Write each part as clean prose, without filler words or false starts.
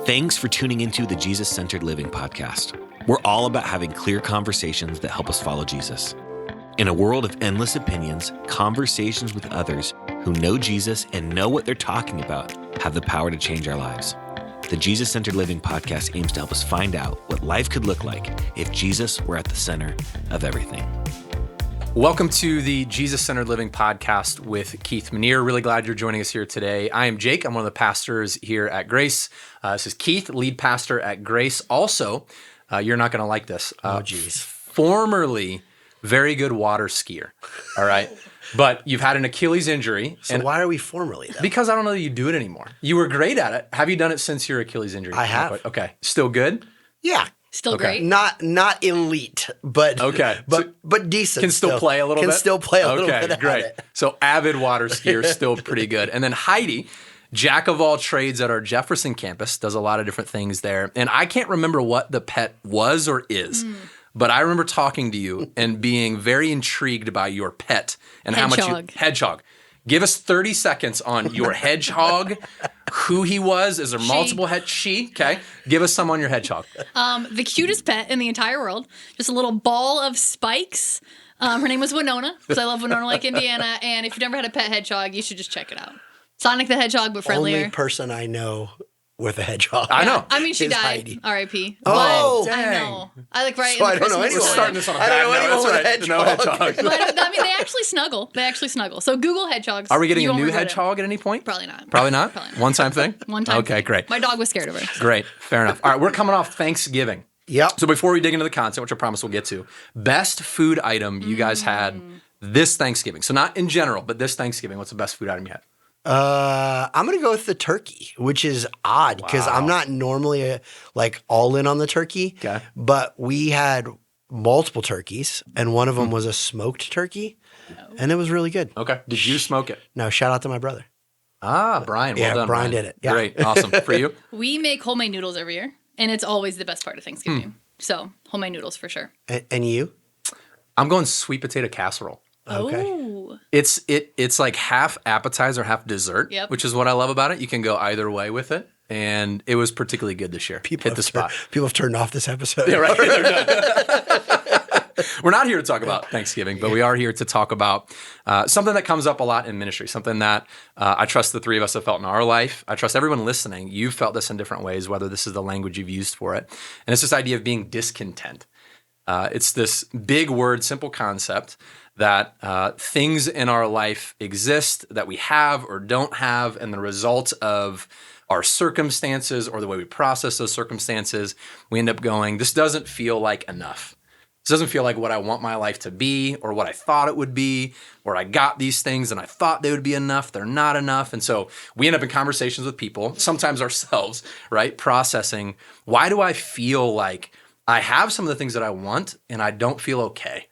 Thanks for tuning into the Jesus-Centered Living podcast. We're all about having clear conversations that help us follow Jesus. In a world of endless opinions, conversations with others who know Jesus and know what they're talking about have the power to change our lives. The Jesus-Centered Living podcast aims to help us find out what life could look like if Jesus were at the center of everything. Welcome to the Jesus-Centered Living podcast with Keith Manier. Really glad you're joining us here today. I am Jake. I'm one of the pastors here at Grace. This is Keith, lead pastor at Grace. Also, you're not going to like this. Formerly very good water skier. All right. But you've had an Achilles injury. So why are we formerly though? Because I don't know that you do it anymore. You were great at it. Have you done it since your Achilles injury? I have. Okay. Still good? Yeah. Still great. Not elite, but okay. But decent. Can still play a little bit? Can still play a little bit. Okay, great. So avid water skier, still pretty good. And then Heidi, jack of all trades at our Jefferson campus, does a lot of different things there. And I can't remember what the pet was or is. But I remember talking to you and being very intrigued by your pet and how much you... Hedgehog. Give us 30 seconds on your hedgehog, who he was. Is there multiple She, okay. Give us some on your hedgehog. The cutest pet in the entire world. Just a little ball of spikes. Her name was Winona, because I love Winona Lake, Indiana. And if you've never had a pet hedgehog, you should just check it out. Sonic the Hedgehog, but friendlier. Only person I know with a hedgehog. I know. I mean, she died. Heidi. R.I.P. Oh, but dang. I know. I like right So in the I don't know Christmas anyone. time. Starting this on a I bad don't know note. anyone That's with right. a No hedgehog. But, I mean, they actually snuggle. So Google hedgehogs. Are we getting You a won't new regret it. hedgehog at any point? Probably not. Probably not? Probably not. One-time thing? One time. Okay, great. My dog was scared of her. Great. Fair enough. All right, we're coming off Thanksgiving. Yep. So before we dig into the content, which I promise we'll get to, best food item you guys had this Thanksgiving. So not in general, but this Thanksgiving, what's the best food item you had? I'm going to go with the turkey, which is odd because I'm not normally all in on the turkey. Okay. But we had multiple turkeys, and one of them was a smoked turkey, and it was really good. Okay. Did you smoke it? No, shout out to my brother. Ah, Brian. Well done, Brian did it. Yeah. Great. Awesome. For you? We make homemade noodles every year, and it's always the best part of Thanksgiving. So homemade noodles for sure. And you? I'm going sweet potato casserole. Okay. Oh. It's like half appetizer, half dessert, which is what I love about it. You can go either way with it. And it was particularly good this year. Hit the spot. People have turned off this episode. Yeah, right. They're done. We're not here to talk about Thanksgiving, but we are here to talk about something that comes up a lot in ministry, something that I trust the three of us have felt in our life. I trust everyone listening. You've felt this in different ways, whether this is the language you've used for it. And it's this idea of being discontent. It's this big word, simple concept that things in our life exist that we have or don't have, and the result of our circumstances or the way we process those circumstances, we end up going, this doesn't feel like enough. This doesn't feel like what I want my life to be or what I thought it would be, or I got these things and I thought they would be enough. They're not enough. And so we end up in conversations with people, sometimes ourselves, right? Processing, why do I feel like I have some of the things that I want and I don't feel okay?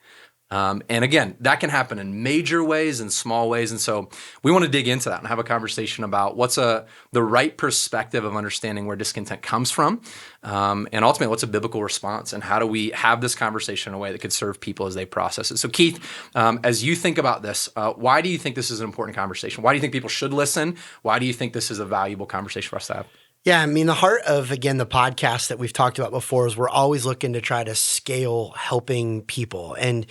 And again, that can happen in major ways and small ways. And so we want to dig into that and have a conversation about what's the right perspective of understanding where discontent comes from. And ultimately, what's a biblical response, and how do we have this conversation in a way that could serve people as they process it? So Keith, as you think about this, why do you think this is an important conversation? Why do you think people should listen? Why do you think this is a valuable conversation for us to have? Yeah, I mean, the heart of, again, the podcast that we've talked about before is we're always looking to try to scale helping people. And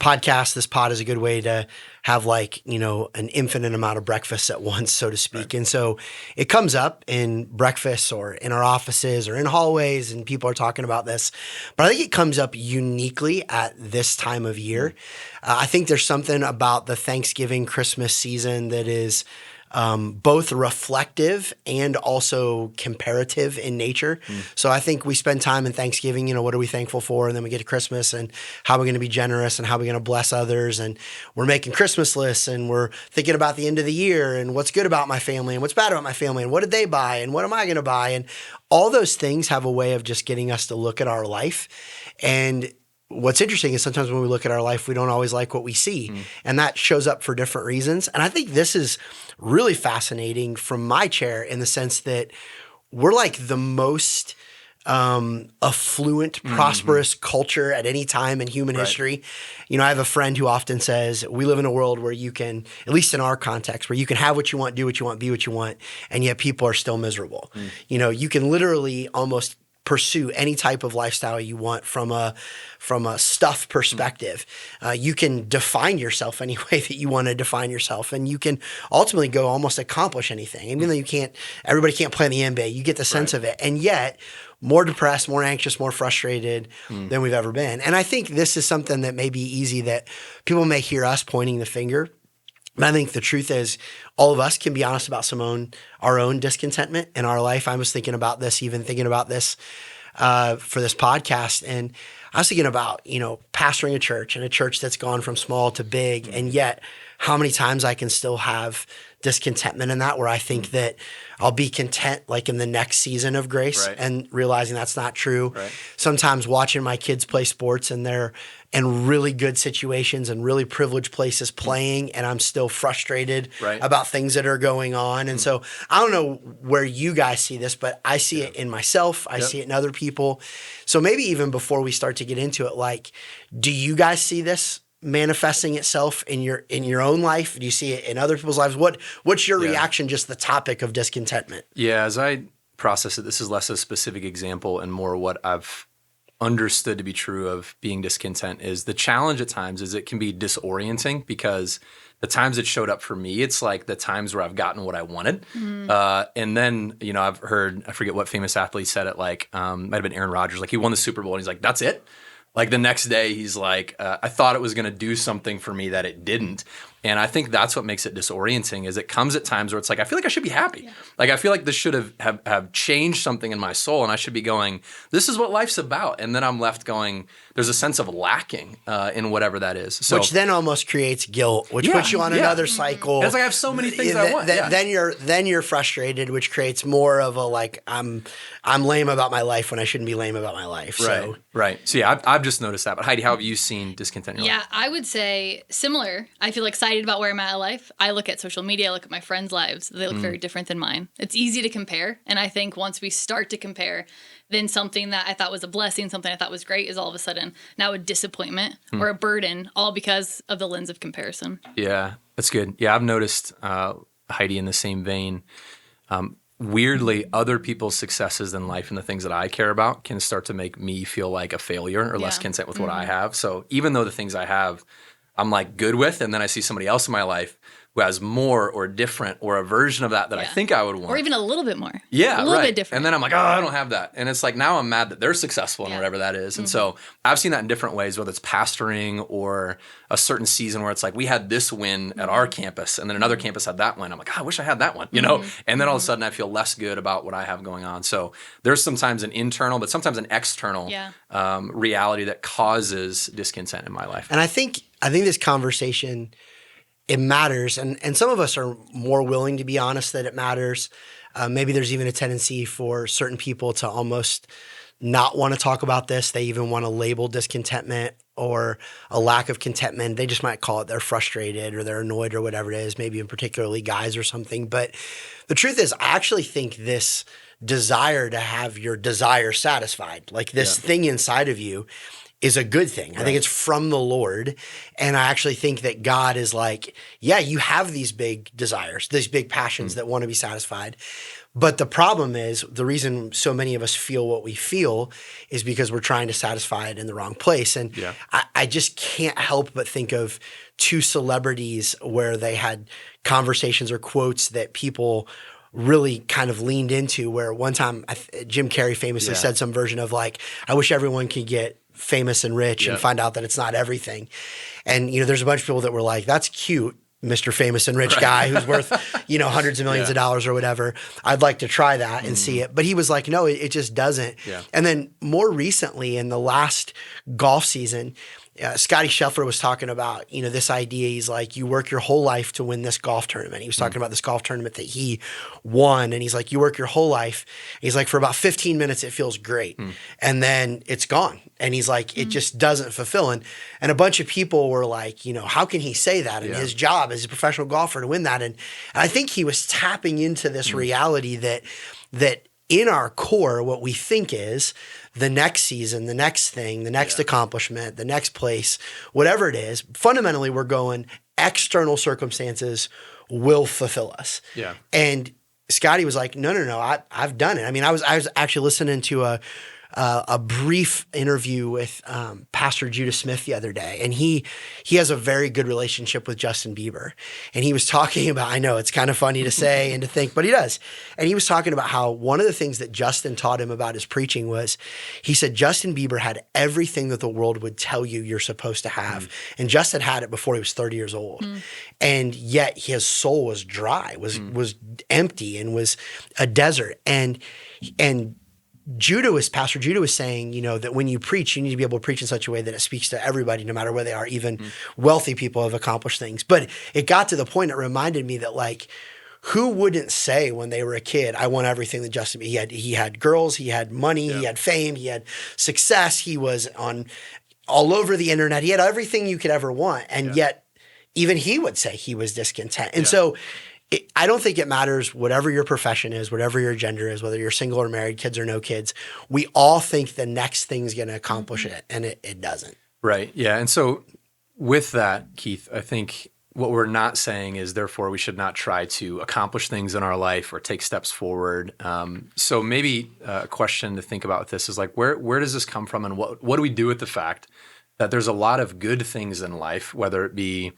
this pod is a good way to have an infinite amount of breakfasts at once, so to speak. Right. And so it comes up in breakfasts or in our offices or in hallways, and people are talking about this. But I think it comes up uniquely at this time of year. I think there's something about the Thanksgiving, Christmas season that is both reflective and also comparative in nature. So I think we spend time in Thanksgiving, what are we thankful for? And then we get to Christmas and how are we going to be generous and how are we going to bless others? And we're making Christmas lists and we're thinking about the end of the year and what's good about my family and what's bad about my family and what did they buy and what am I going to buy? And all those things have a way of just getting us to look at our life. And what's interesting is sometimes when we look at our life, we don't always like what we see. And that shows up for different reasons. And I think this is really fascinating from my chair in the sense that we're like the most affluent, prosperous culture at any time in human history. You know, I have a friend who often says, we live in a world where you can, at least in our context, where you can have what you want, do what you want, be what you want, and yet people are still miserable. You know, you can literally almost pursue any type of lifestyle you want from a stuff perspective. You can define yourself any way that you want to define yourself, and you can ultimately go almost accomplish anything. Even though everybody can't play in the NBA, you get the sense of it. And yet, more depressed, more anxious, more frustrated than we've ever been. And I think this is something that may be easy, that people may hear us pointing the finger. But I think the truth is, all of us can be honest about our own discontentment in our life. I was thinking about this for this podcast, and I was thinking about, pastoring a church, and a church that's gone from small to big, and yet how many times I can still have discontentment in that, where I think that I'll be content like in the next season of grace, and realizing that's not true. Sometimes watching my kids play sports, and they're in really good situations and really privileged places playing, and I'm still frustrated about things that are going on. And so I don't know where you guys see this, but I see it in myself. I see it in other people. So maybe even before we start to get into it, like, do you guys see this manifesting itself in your own life? Do you see it in other people's lives? What's your reaction, just the topic of discontentment? Yeah, as I process it, this is less a specific example and more what I've understood to be true of being discontent. Is the challenge at times is it can be disorienting, because the times it showed up for me, it's like the times where I've gotten what I wanted. And then, I've heard, I forget what famous athlete said it, like, might have been Aaron Rodgers, like he won the Super Bowl and he's like, that's it. Like the next day, he's like, I thought it was going to do something for me that it didn't. And I think that's what makes it disorienting, is it comes at times where it's like, I feel like I should be happy. Like, I feel like this should have changed something in my soul, and I should be going, this is what life's about. And then I'm left going, there's a sense of lacking in whatever that is. So, which then almost creates guilt, which puts you on another cycle. And it's like, I have so many things I want. Then you're frustrated, which creates more of a, like, I'm lame about my life when I shouldn't be lame about my life. Right. So yeah, I've just noticed that. But Heidi, how have you seen discontent in your life? I would say similar. I feel excited about where I'm at in life. I look at social media, I look at my friends' lives. They look very different than mine. It's easy to compare. And I think once we start to compare, then something that I thought was a blessing, something I thought was great, is all of a sudden now a disappointment or a burden, all because of the lens of comparison. Yeah, that's good. Yeah, I've noticed, Heidi, in the same vein, weirdly, other people's successes in life and the things that I care about can start to make me feel like a failure or less content with what I have. So even though the things I have, I'm like good with, and then I see somebody else in my life who has more or different or a version of that I think I would want. Or even a little bit more. Yeah, a little bit different. And then I'm like, oh, I don't have that. And it's like, now I'm mad that they're successful in whatever that is. And so I've seen that in different ways, whether it's pastoring or a certain season where it's like, we had this win at our campus, and then another campus had that win. I'm like, I wish I had that one, And then all of a sudden I feel less good about what I have going on. So there's sometimes an internal, but sometimes an external reality that causes discontent in my life. And I think this conversation, it matters. And some of us are more willing to be honest that it matters. Maybe there's even a tendency for certain people to almost not want to talk about this. They even want to label discontentment or a lack of contentment. They just might call it they're frustrated or they're annoyed or whatever it is, maybe in particularly guys or something. But the truth is, I actually think this desire to have your desire satisfied, like this thing inside of you, is a good thing. I think it's from the Lord. And I actually think that God is like, yeah, you have these big desires, these big passions that want to be satisfied. But the problem is, the reason so many of us feel what we feel is because we're trying to satisfy it in the wrong place. And I just can't help but think of two celebrities where they had conversations or quotes that people really kind of leaned into, where one time Jim Carrey famously said some version of like, I wish everyone could get famous and rich and find out that it's not everything. And, there's a bunch of people that were like, that's cute, Mr. Famous and Rich guy who's worth, hundreds of millions of dollars or whatever. I'd like to try that and see it. But he was like, no, it just doesn't. Yeah. And then more recently in the last golf season, Scotty Scheffler was talking about, this idea. He's like, you work your whole life to win this golf tournament. He was talking about this golf tournament that he won. And he's like, you work your whole life. He's like, for about 15 minutes, it feels great. And then it's gone. And he's like, it just doesn't fulfill. And a bunch of people were like, how can he say that? And his job as a professional golfer to win that. And I think he was tapping into this reality that in our core, what we think is the next season, the next thing, the next accomplishment, the next place, whatever it is, fundamentally we're going external circumstances will fulfill us. Yeah. And Scotty was like, no, I've done it. I mean, I was actually listening to a brief interview with Pastor Judah Smith the other day, and he has a very good relationship with Justin Bieber, and he was talking about, I know it's kind of funny to say and to think, but he does, and he was talking about how one of the things that Justin taught him about his preaching was, he said Justin Bieber had everything that the world would tell you you're supposed to have, and Justin had it before he was 30 years old, and yet his soul was dry, was empty, and was a desert, and Pastor Judah was saying, that when you preach, you need to be able to preach in such a way that it speaks to everybody, no matter where they are. Even wealthy people have accomplished things. But it got to the point, it reminded me that, like, who wouldn't say when they were a kid, I want everything that Justin, he had girls, he had money, he had fame, he had success, he was on all over the internet, he had everything you could ever want. And yet even he would say he was discontent. And so I don't think it matters whatever your profession is, whatever your gender is, whether you're single or married, kids or no kids. We all think the next thing's going to accomplish it, and it doesn't. Right. Yeah. And so with that, Keith, I think what we're not saying is therefore we should not try to accomplish things in our life or take steps forward. So maybe a question to think about with this is like, where does this come from, and what do we do with the fact that there's a lot of good things in life, whether it be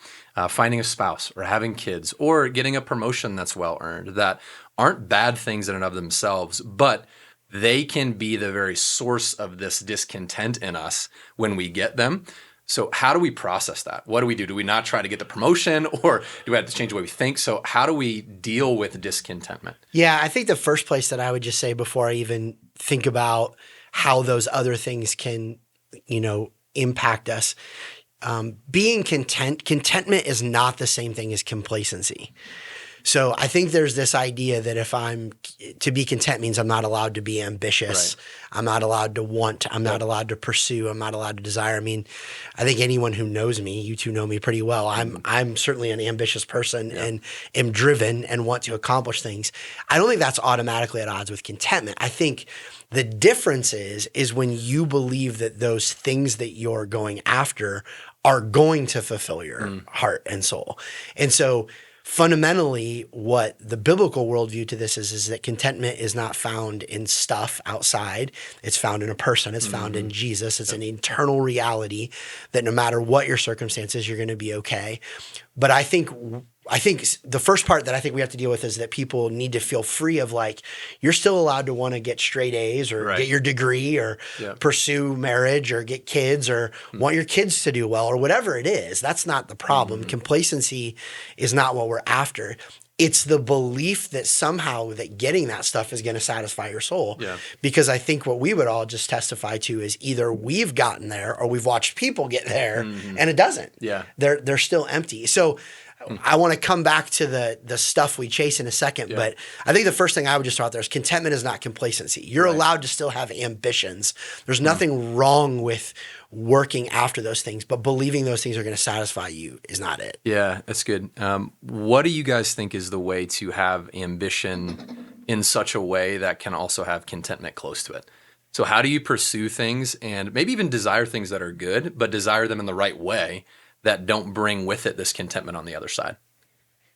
finding a spouse or having kids or getting a promotion that's well-earned, that aren't bad things in and of themselves, but they can be the very source of this discontent in us when we get them. So how do we process that? What do we do? Do we not try to get the promotion, or do we have to change the way we think? So how do we deal with discontentment? Yeah, I think the first place that I would just say before I even think about how those other things can, impact us. Being contentment is not the same thing as complacency. So I think there's this idea that to be content means I'm not allowed to be ambitious. Right. I'm not allowed to want. I'm not allowed to pursue. I'm not allowed to desire. I mean, I think anyone who knows me, you two know me pretty well. I'm certainly an ambitious person and am driven and want to accomplish things. I don't think that's automatically at odds with contentment. I think the difference is when you believe that those things that you're going after are going to fulfill your heart and soul. And so fundamentally, what the biblical worldview to this is that contentment is not found in stuff outside. It's found in a person. It's found in Jesus. It's an internal reality that no matter what your circumstances, you're going to be okay. But I think the first part that I think we have to deal with is that people need to feel free of, like, you're still allowed to want to get straight A's or get your degree or pursue marriage or get kids or want your kids to do well or whatever it is. That's not the problem. Complacency is not what we're after. It's the belief that somehow that getting that stuff is going to satisfy your soul. Yeah. Because I think what we would all just testify to is either we've gotten there or we've watched people get there and it doesn't. Yeah. They're still empty. So I want to come back to the stuff we chase in a second, but I think the first thing I would just throw out there is contentment is not complacency. You're allowed to still have ambitions. There's nothing wrong with working after those things, but believing those things are going to satisfy you is not it. Yeah, that's good. What do you guys think is the way to have ambition in such a way that can also have contentment close to it? So how do you pursue things and maybe even desire things that are good, but desire them in the right way that don't bring with it this contentment on the other side?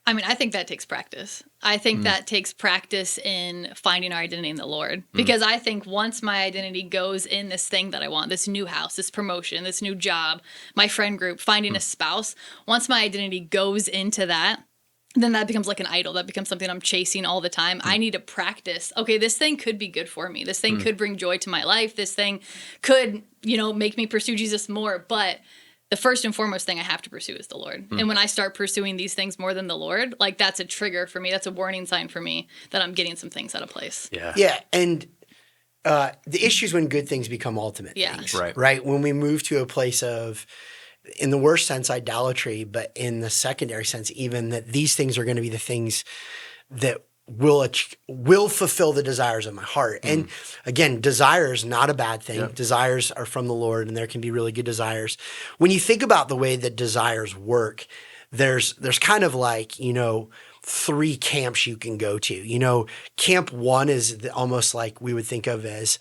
I mean, I think that takes practice. I think that takes practice in finding our identity in the Lord. Because I think once my identity goes in this thing that I want, this new house, this promotion, this new job, my friend group, finding a spouse, once my identity goes into that, then that becomes like an idol. That becomes something I'm chasing all the time. I need to practice. Okay, this thing could be good for me. This thing could bring joy to my life. This thing could, make me pursue Jesus more. But the first and foremost thing I have to pursue is the Lord. And when I start pursuing these things more than the Lord, like, that's a trigger for me. That's a warning sign for me that I'm getting some things out of place. Yeah. Yeah. And the issue is when good things become ultimate things. Right. When we move to a place of, in the worst sense, idolatry, but in the secondary sense, even that these things are going to be the things that will fulfill the desires of my heart. And again, desire is not a bad thing. Yep. Desires are from the Lord, and there can be really good desires. When you think about the way that desires work, there's kind of like, 3 camps you can go to. You know, camp 1 is almost like we would think of as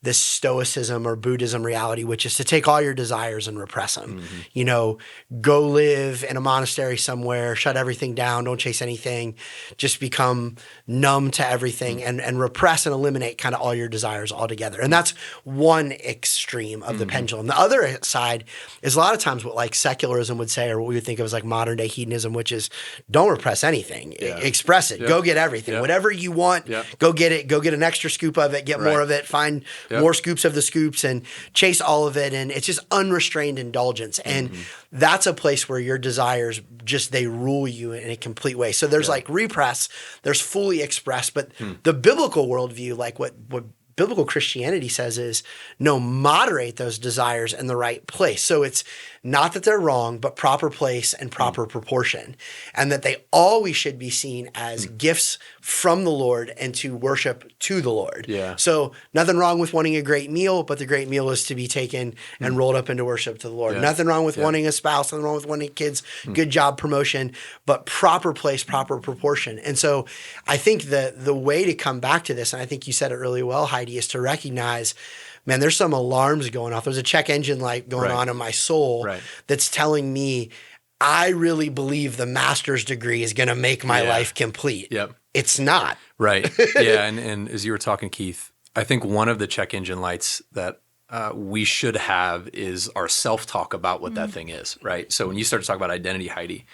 this Stoicism or Buddhism reality, which is to take all your desires and repress them. You know, go live in a monastery somewhere, shut everything down, don't chase anything, just become numb to everything and repress and eliminate kind of all your desires altogether. And that's one extreme of the pendulum. The other side is a lot of times what like secularism would say, or what we would think of as like modern day hedonism, which is don't repress anything, express it, go get everything, whatever you want, go get it, go get an extra scoop of it, get more of it, find more scoops of the scoops and chase all of it. And it's just unrestrained indulgence. And that's a place where your desires just, they rule you in a complete way. So there's like repress, there's fully express, but the biblical worldview, like what biblical Christianity says is, no, moderate those desires in the right place. So it's not that they're wrong, but proper place and proper proportion. And that they always should be seen as gifts from the Lord and to worship to the Lord. Yeah. So nothing wrong with wanting a great meal, but the great meal is to be taken and rolled up into worship to the Lord. Nothing wrong with wanting a spouse, nothing wrong with wanting kids, good job, promotion, but proper place, proper proportion. And so I think the way to come back to this, and I think you said it really well, Heidi, is to recognize, man, there's some alarms going off. There's a check engine light going on in my soul that's telling me I really believe the master's degree is going to make my life complete. It's not. Right. Yeah. And as you were talking, Keith, I think one of the check engine lights that we should have is our self-talk about what that thing is, right? So when you start to talk about identity, Heidi,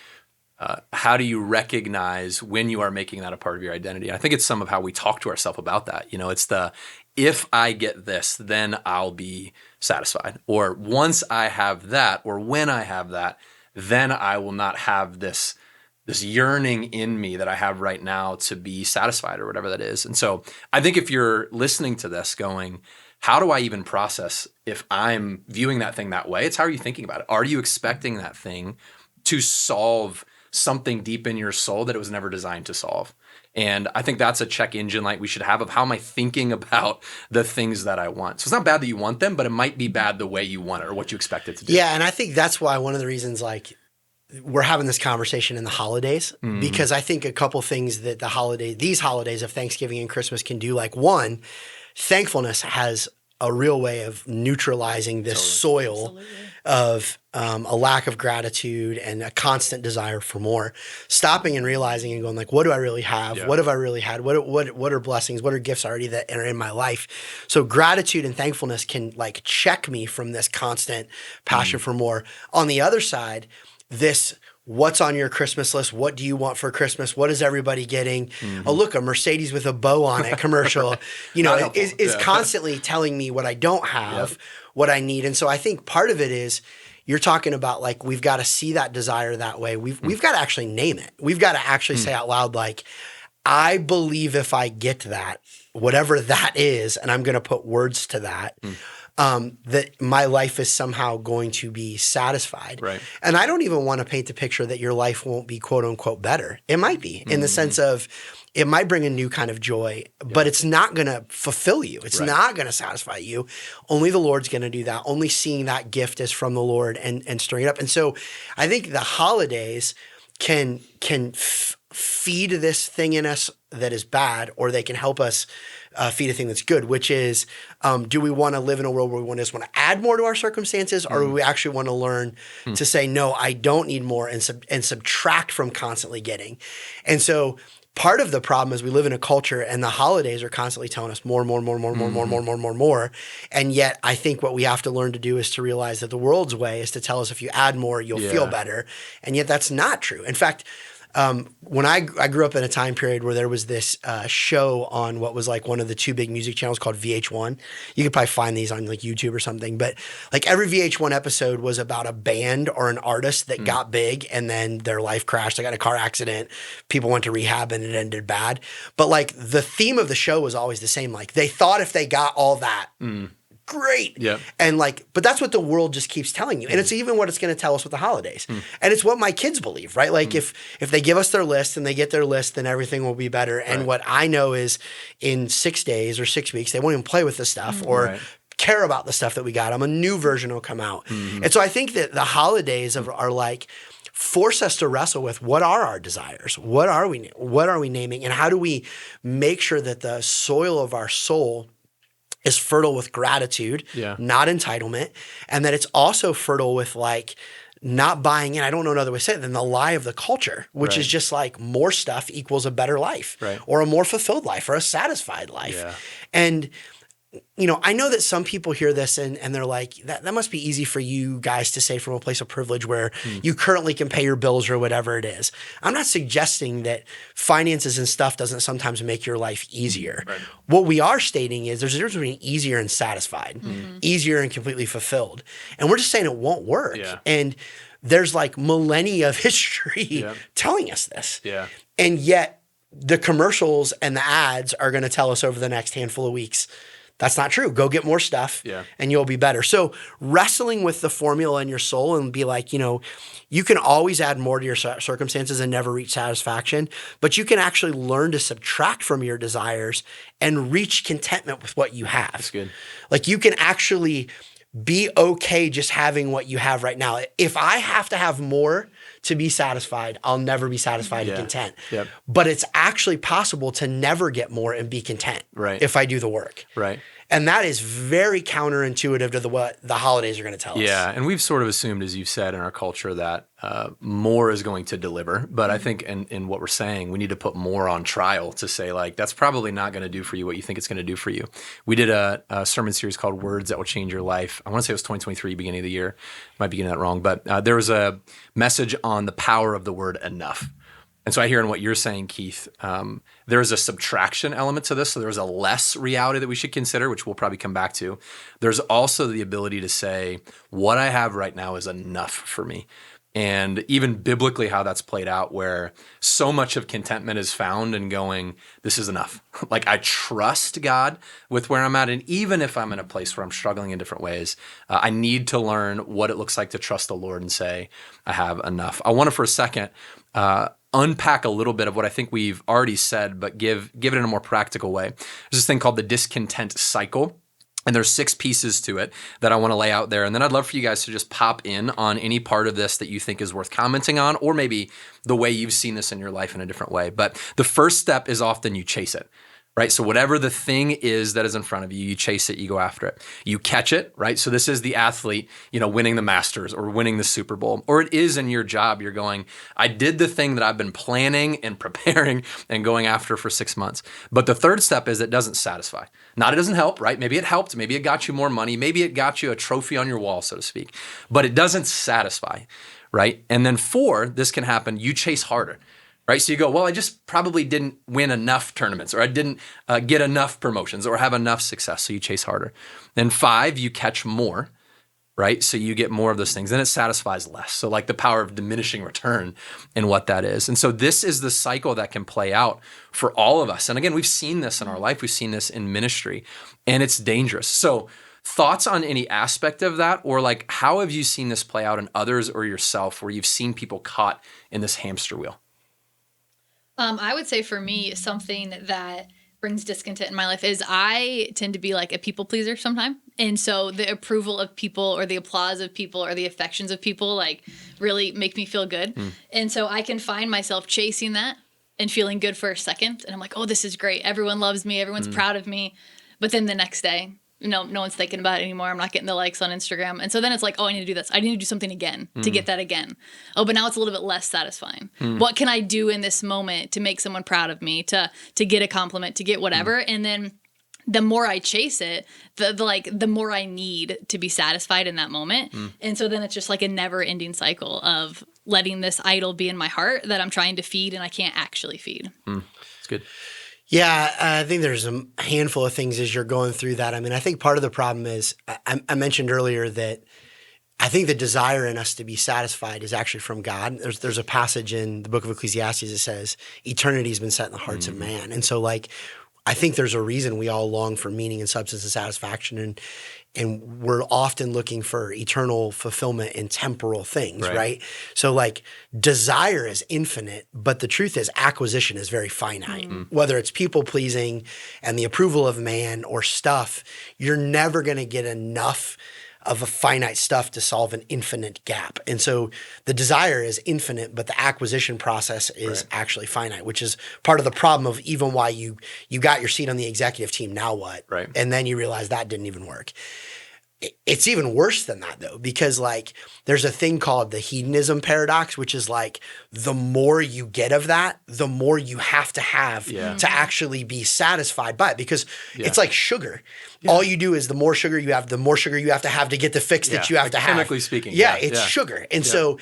how do you recognize when you are making that a part of your identity? I think it's some of how we talk to ourselves about that. You know, it's the, if I get this, then I'll be satisfied. Or once I have that, or when I have that, then I will not have this yearning in me that I have right now to be satisfied, or whatever that is. And so I think if you're listening to this going, how do I even process if I'm viewing that thing that way? It's how are you thinking about it? Are you expecting that thing to solve something deep in your soul that it was never designed to solve? And I think that's a check engine light we should have of how am I thinking about the things that I want. So it's not bad that you want them, but it might be bad the way you want it or what you expect it to do. Yeah, and I think that's why one of the reasons like we're having this conversation in the holidays, because I think a couple things that these holidays of Thanksgiving and Christmas can do, like one, thankfulness has a real way of neutralizing this soil of a lack of gratitude and a constant desire for more. Stopping and realizing and going like, what do I really have? What have I really had? What are blessings? What are gifts already that are in my life? So gratitude and thankfulness can like check me from this constant passion for more. On the other side, this what's on your Christmas list? What do you want for Christmas? What is everybody getting? Oh, look, a Mercedes with a bow on it commercial, you know, is constantly telling me what I don't have, what I need. And so I think part of it is you're talking about like, we've got to see that desire that way. We've got to actually name it. We've got to actually say out loud, like, I believe if I get that, whatever that is, and I'm going to put words to that, that my life is somehow going to be satisfied. Right. And I don't even want to paint the picture that your life won't be quote unquote better. It might be in the sense of it might bring a new kind of joy, but it's not going to fulfill you. It's not going to satisfy you. Only the Lord's going to do that. Only seeing that gift is from the Lord and stirring it up. And so I think the holidays can feed this thing in us that is bad, or they can help us feed a thing that's good, which is, do we want to live in a world where we just want to add more to our circumstances, or do we actually want to learn to say, no, I don't need more, and subtract from constantly getting? And so part of the problem is we live in a culture, and the holidays are constantly telling us more. And yet I think what we have to learn to do is to realize that the world's way is to tell us if you add more, you'll feel better. And yet that's not true. In fact, when I grew up in a time period where there was this show on what was like one of the two big music channels called VH1. You could probably find these on like YouTube or something, but like every VH1 episode was about a band or an artist that got big and then their life crashed. They got in a car accident. People went to rehab and it ended bad. But like the theme of the show was always the same. Like they thought if they got all that, great. Yeah. And like, but that's what the world just keeps telling you. And it's even what it's going to tell us with the holidays. And it's what my kids believe, right? Like if they give us their list and they get their list, then everything will be better. And what I know is in 6 days or 6 weeks, they won't even play with the stuff or care about the stuff that we got them. A new version will come out. And so I think that the holidays are like force us to wrestle with what are our desires? What are we naming? And how do we make sure that the soil of our soul is fertile with gratitude, not entitlement, and that it's also fertile with like not buying in. I don't know another way to say it than the lie of the culture, which is just like more stuff equals a better life or a more fulfilled life or a satisfied life. Yeah. And you know, I know that some people hear this and they're like, that must be easy for you guys to say from a place of privilege where you currently can pay your bills or whatever it is. I'm not suggesting that finances and stuff doesn't sometimes make your life easier. Right. What we are stating is there's a difference between easier and satisfied, easier and completely fulfilled. And we're just saying it won't work. Yeah. And there's like millennia of history telling us this. Yeah. And yet the commercials and the ads are going to tell us over the next handful of weeks, that's not true. Go get more stuff and you'll be better. So wrestling with the formula in your soul and be like, you know, you can always add more to your circumstances and never reach satisfaction, but you can actually learn to subtract from your desires and reach contentment with what you have. That's good. Like you can actually be okay just having what you have right now. If I have to have more to be satisfied, I'll never be satisfied and content. Yep. But it's actually possible to never get more and be content if I do the work. Right. And that is very counterintuitive to what the holidays are going to tell us. Yeah, and we've sort of assumed, as you've said, in our culture that more is going to deliver. But I think in what we're saying, we need to put more on trial to say, like, that's probably not going to do for you what you think it's going to do for you. We did a sermon series called Words That Will Change Your Life. I want to say it was 2023, beginning of the year. Might be getting that wrong. But there was a message on the power of the word enough. And so I hear in what you're saying, Keith, there's a subtraction element to this. So there's a less reality that we should consider, which we'll probably come back to. There's also the ability to say, what I have right now is enough for me. And even biblically how that's played out, where so much of contentment is found in going, this is enough. Like I trust God with where I'm at. And even if I'm in a place where I'm struggling in different ways, I need to learn what it looks like to trust the Lord and say, I have enough. I want to, for a second, unpack a little bit of what I think we've already said, but give it in a more practical way. There's this thing called the discontent cycle. And there's 6 pieces to it that I want to lay out there. And then I'd love for you guys to just pop in on any part of this that you think is worth commenting on, or maybe the way you've seen this in your life in a different way. But the first step is often you chase it. Right? So whatever the thing is that is in front of you, you chase it, you go after it. You catch it, right? So this is the athlete, winning the Masters or winning the Super Bowl, or it is in your job. You're going, I did the thing that I've been planning and preparing and going after for 6 months. But the third step is it doesn't satisfy. Not it doesn't help, right? Maybe it helped. Maybe it got you more money. Maybe it got you a trophy on your wall, so to speak. But it doesn't satisfy, right? And then 4, this can happen, you chase harder. Right? So you go, well, I just probably didn't win enough tournaments, or I didn't get enough promotions or have enough success. So you chase harder. Then 5, you catch more, right? So you get more of those things. Then it satisfies less. So like the power of diminishing return and what that is. And so this is the cycle that can play out for all of us. And again, we've seen this in our life. We've seen this in ministry, and it's dangerous. So thoughts on any aspect of that, or like how have you seen this play out in others or yourself where you've seen people caught in this hamster wheel? I would say for me, something that brings discontent in my life is I tend to be like a people pleaser sometimes. And so the approval of people or the applause of people or the affections of people like really make me feel good. And so I can find myself chasing that and feeling good for a second. And I'm like, oh, this is great. Everyone loves me. Everyone's proud of me. But then the next day, no one's thinking about it anymore. I'm not getting the likes on Instagram. And so then it's like, oh, I need to do this. I need to do something again to get that again. Oh, but now it's a little bit less satisfying. What can I do in this moment to make someone proud of me, to get a compliment, to get whatever? And then the more I chase it, the more I need to be satisfied in that moment. And so then it's just like a never ending cycle of letting this idol be in my heart that I'm trying to feed and I can't actually feed. That's good. Yeah, I think there's a handful of things as you're going through that. I mean, I think part of the problem is I mentioned earlier that I think the desire in us to be satisfied is actually from God. There's a passage in the book of Ecclesiastes that says eternity has been set in the hearts of man. And so like I think there's a reason we all long for meaning and substance and satisfaction, and we're often looking for eternal fulfillment in temporal things, right? So like desire is infinite, but the truth is acquisition is very finite. Whether it's people pleasing and the approval of man or stuff, you're never going to get enough of a finite stuff to solve an infinite gap. And so the desire is infinite, but the acquisition process is actually finite, which is part of the problem of even why you got your seat on the executive team. Now what? Right. And then you realize that didn't even work. It's even worse than that though, because like there's a thing called the hedonism paradox, which is like the more you get of that, the more you have to actually be satisfied by it, because it's like sugar. Yeah. All you do is the more sugar you have to have to get the fix that you have to have. Chemically speaking. It's sugar. And so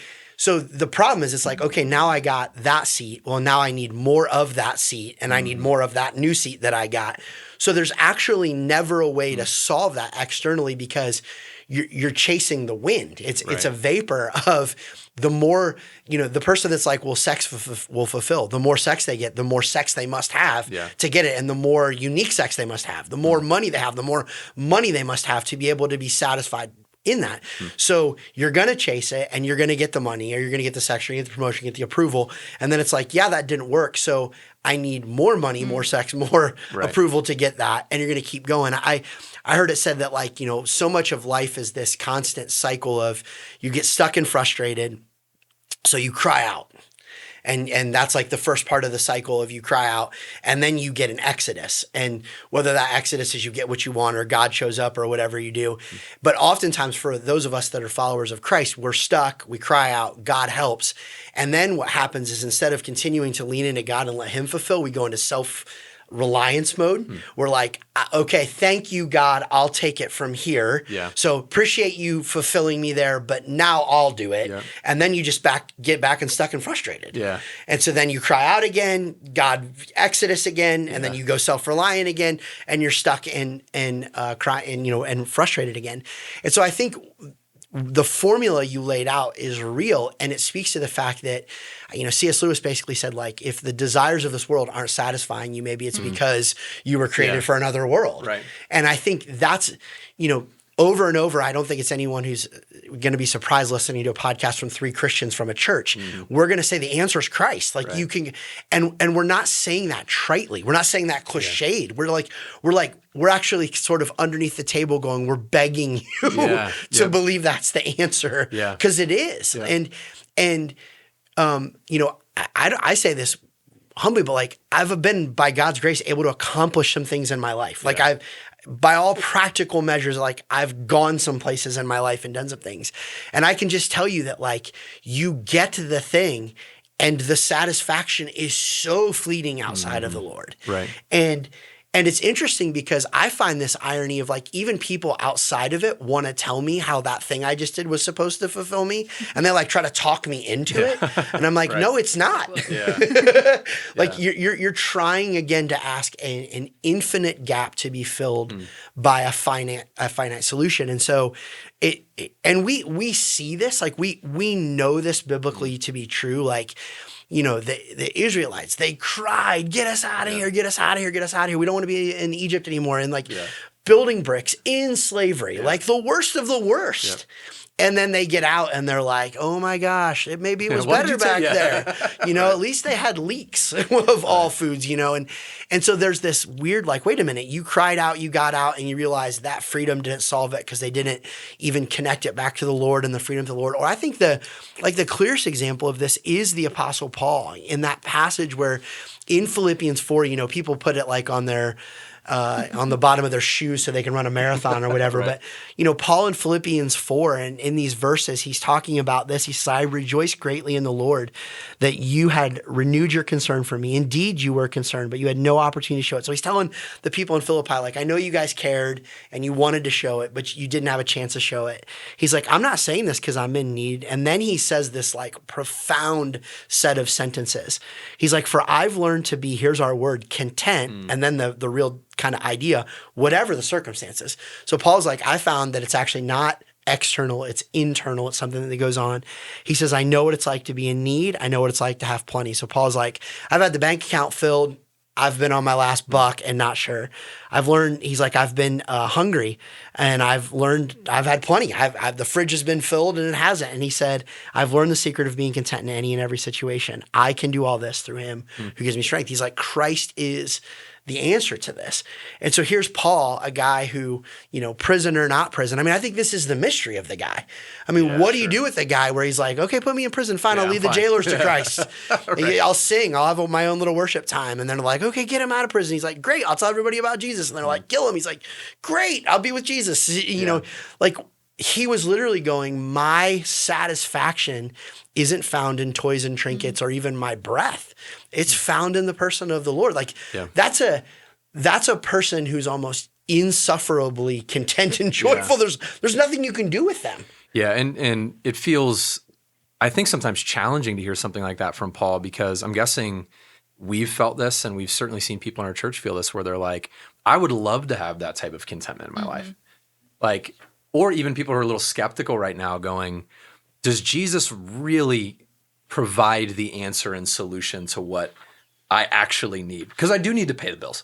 the problem is it's like, okay, now I got that seat. Well, now I need more of that seat and I need more of that new seat that I got. So there's actually never a way to solve that externally because you're chasing the wind. It's a vapor of the more, the person that's like, well, sex will fulfill. The more sex they get, the more sex they must have to get it. And the more unique sex they must have, the more money they have, the more money they must have to be able to be satisfied in that. So you're going to chase it and you're going to get the money or you're going to get the sex or you get the promotion, get the approval. And then it's like, yeah, that didn't work. So I need more money, more sex, more approval to get that. And you're going to keep going. I heard it said that like, so much of life is this constant cycle of you get stuck and frustrated. So you cry out. And that's like the first part of the cycle of you cry out and then you get an exodus. And whether that exodus is you get what you want or God shows up or whatever you do. But oftentimes for those of us that are followers of Christ, we're stuck, we cry out, God helps. And then what happens is instead of continuing to lean into God and let him fulfill, we go into self-reliance mode. We're like, okay, thank you, God. I'll take it from here. Yeah. So appreciate you fulfilling me there, but now I'll do it. Yeah. And then you just get back and stuck and frustrated. Yeah. And so then you cry out again, God exodus again, and then you go self-reliant again, and you're stuck and cry and frustrated again. And so I think the formula you laid out is real, and it speaks to the fact that, C.S. Lewis basically said, like, if the desires of this world aren't satisfying you, maybe it's because you were created for another world. Right. And I think that's, over and over, I don't think it's anyone who's going to be surprised listening to a podcast from three Christians from a church. We're going to say the answer is Christ. Like you can, and we're not saying that tritely. We're not saying that cliched. Yeah. We're actually sort of underneath the table going, we're begging you to believe that's the answer. Yeah. Because it is. Yeah. And I say this humbly, but like I've been by God's grace able to accomplish some things in my life. Like by all practical measures, like I've gone some places in my life and done some things. And I can just tell you that like you get to the thing and the satisfaction is so fleeting outside of the Lord. Right. And it's interesting because I find this irony of like even people outside of it want to tell me how that thing I just did was supposed to fulfill me. And they like try to talk me into it. And I'm like, no, it's not. Yeah. Like you're trying again to ask an infinite gap to be filled by a finite solution. And so and we see this, like we know this biblically to be true. Like, the Israelites, they cried, get us out of here, get us out of here, get us out of here. We don't want to be in Egypt anymore. And building bricks in slavery, like the worst of the worst. Yeah. And then they get out and they're like, oh my gosh, maybe it was better back there. At least they had leeks of all foods, And so there's this weird, like, wait a minute, you cried out, you got out, and you realize that freedom didn't solve it because they didn't even connect it back to the Lord and the freedom of the Lord. Or I think the clearest example of this is the Apostle Paul in that passage where in Philippians 4, people put it like on their on the bottom of their shoes so they can run a marathon or whatever. Right. But, Paul in Philippians 4 and in these verses, he's talking about this. He says, I rejoice greatly in the Lord that you had renewed your concern for me. Indeed, you were concerned, but you had no opportunity to show it. So he's telling the people in Philippi, like, I know you guys cared and you wanted to show it, but you didn't have a chance to show it. He's like, I'm not saying this because I'm in need. And then he says this like profound set of sentences. He's like, for I've learned to be, here's our word, content. And then the real kind of idea, whatever the circumstances. So Paul's like, I found that it's actually not external, it's internal. It's something that goes on. He says, I know what it's like to be in need. I know what it's like to have plenty. So Paul's like, I've had the bank account filled. I've been on my last buck and not sure. I've learned, he's like, I've been hungry and I've learned, I've had plenty. The fridge has been filled and it hasn't. And he said, I've learned the secret of being content in any and every situation. I can do all this through him who gives me strength. He's like, Christ is the answer to this. And so here's Paul, a guy who, prison or not prison. I mean, I think this is the mystery of the guy. I mean, what do you do with a guy where he's like, okay, put me in prison. Fine. I'll lead the jailers to Christ. Right. I'll sing. I'll have my own little worship time. And then they're like, okay, get him out of prison. He's like, great. I'll tell everybody about Jesus. And they're like, kill him. He's like, great. I'll be with Jesus. Like he was literally going, my satisfaction isn't found in toys and trinkets or even my breath. It's found in the person of the Lord. Like that's a person who's almost insufferably content and joyful. There's nothing you can do with them. Yeah. And it feels, I think, sometimes challenging to hear something like that from Paul, because I'm guessing we've felt this, and we've certainly seen people in our church feel this, where they're like, I would love to have that type of contentment in my life. Like, or even people who are a little skeptical right now going, does Jesus really provide the answer and solution to what I actually need? Because I do need to pay the bills.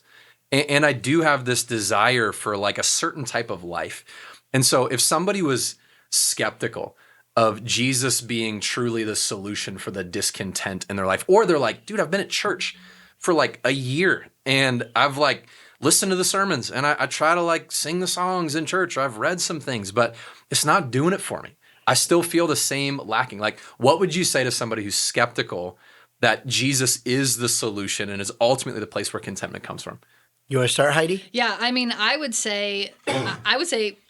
And I do have this desire for like a certain type of life. And so if somebody was skeptical of Jesus being truly the solution for the discontent in their life, or they're like, dude, I've been at church for like a year and I've like listened to the sermons and I try to like sing the songs in church. I've read some things, but it's not doing it for me. I still feel the same lacking. Like, what would you say to somebody who's skeptical that Jesus is the solution and is ultimately the place where contentment comes from? You want to start, Heidi? Yeah, I mean, I would say,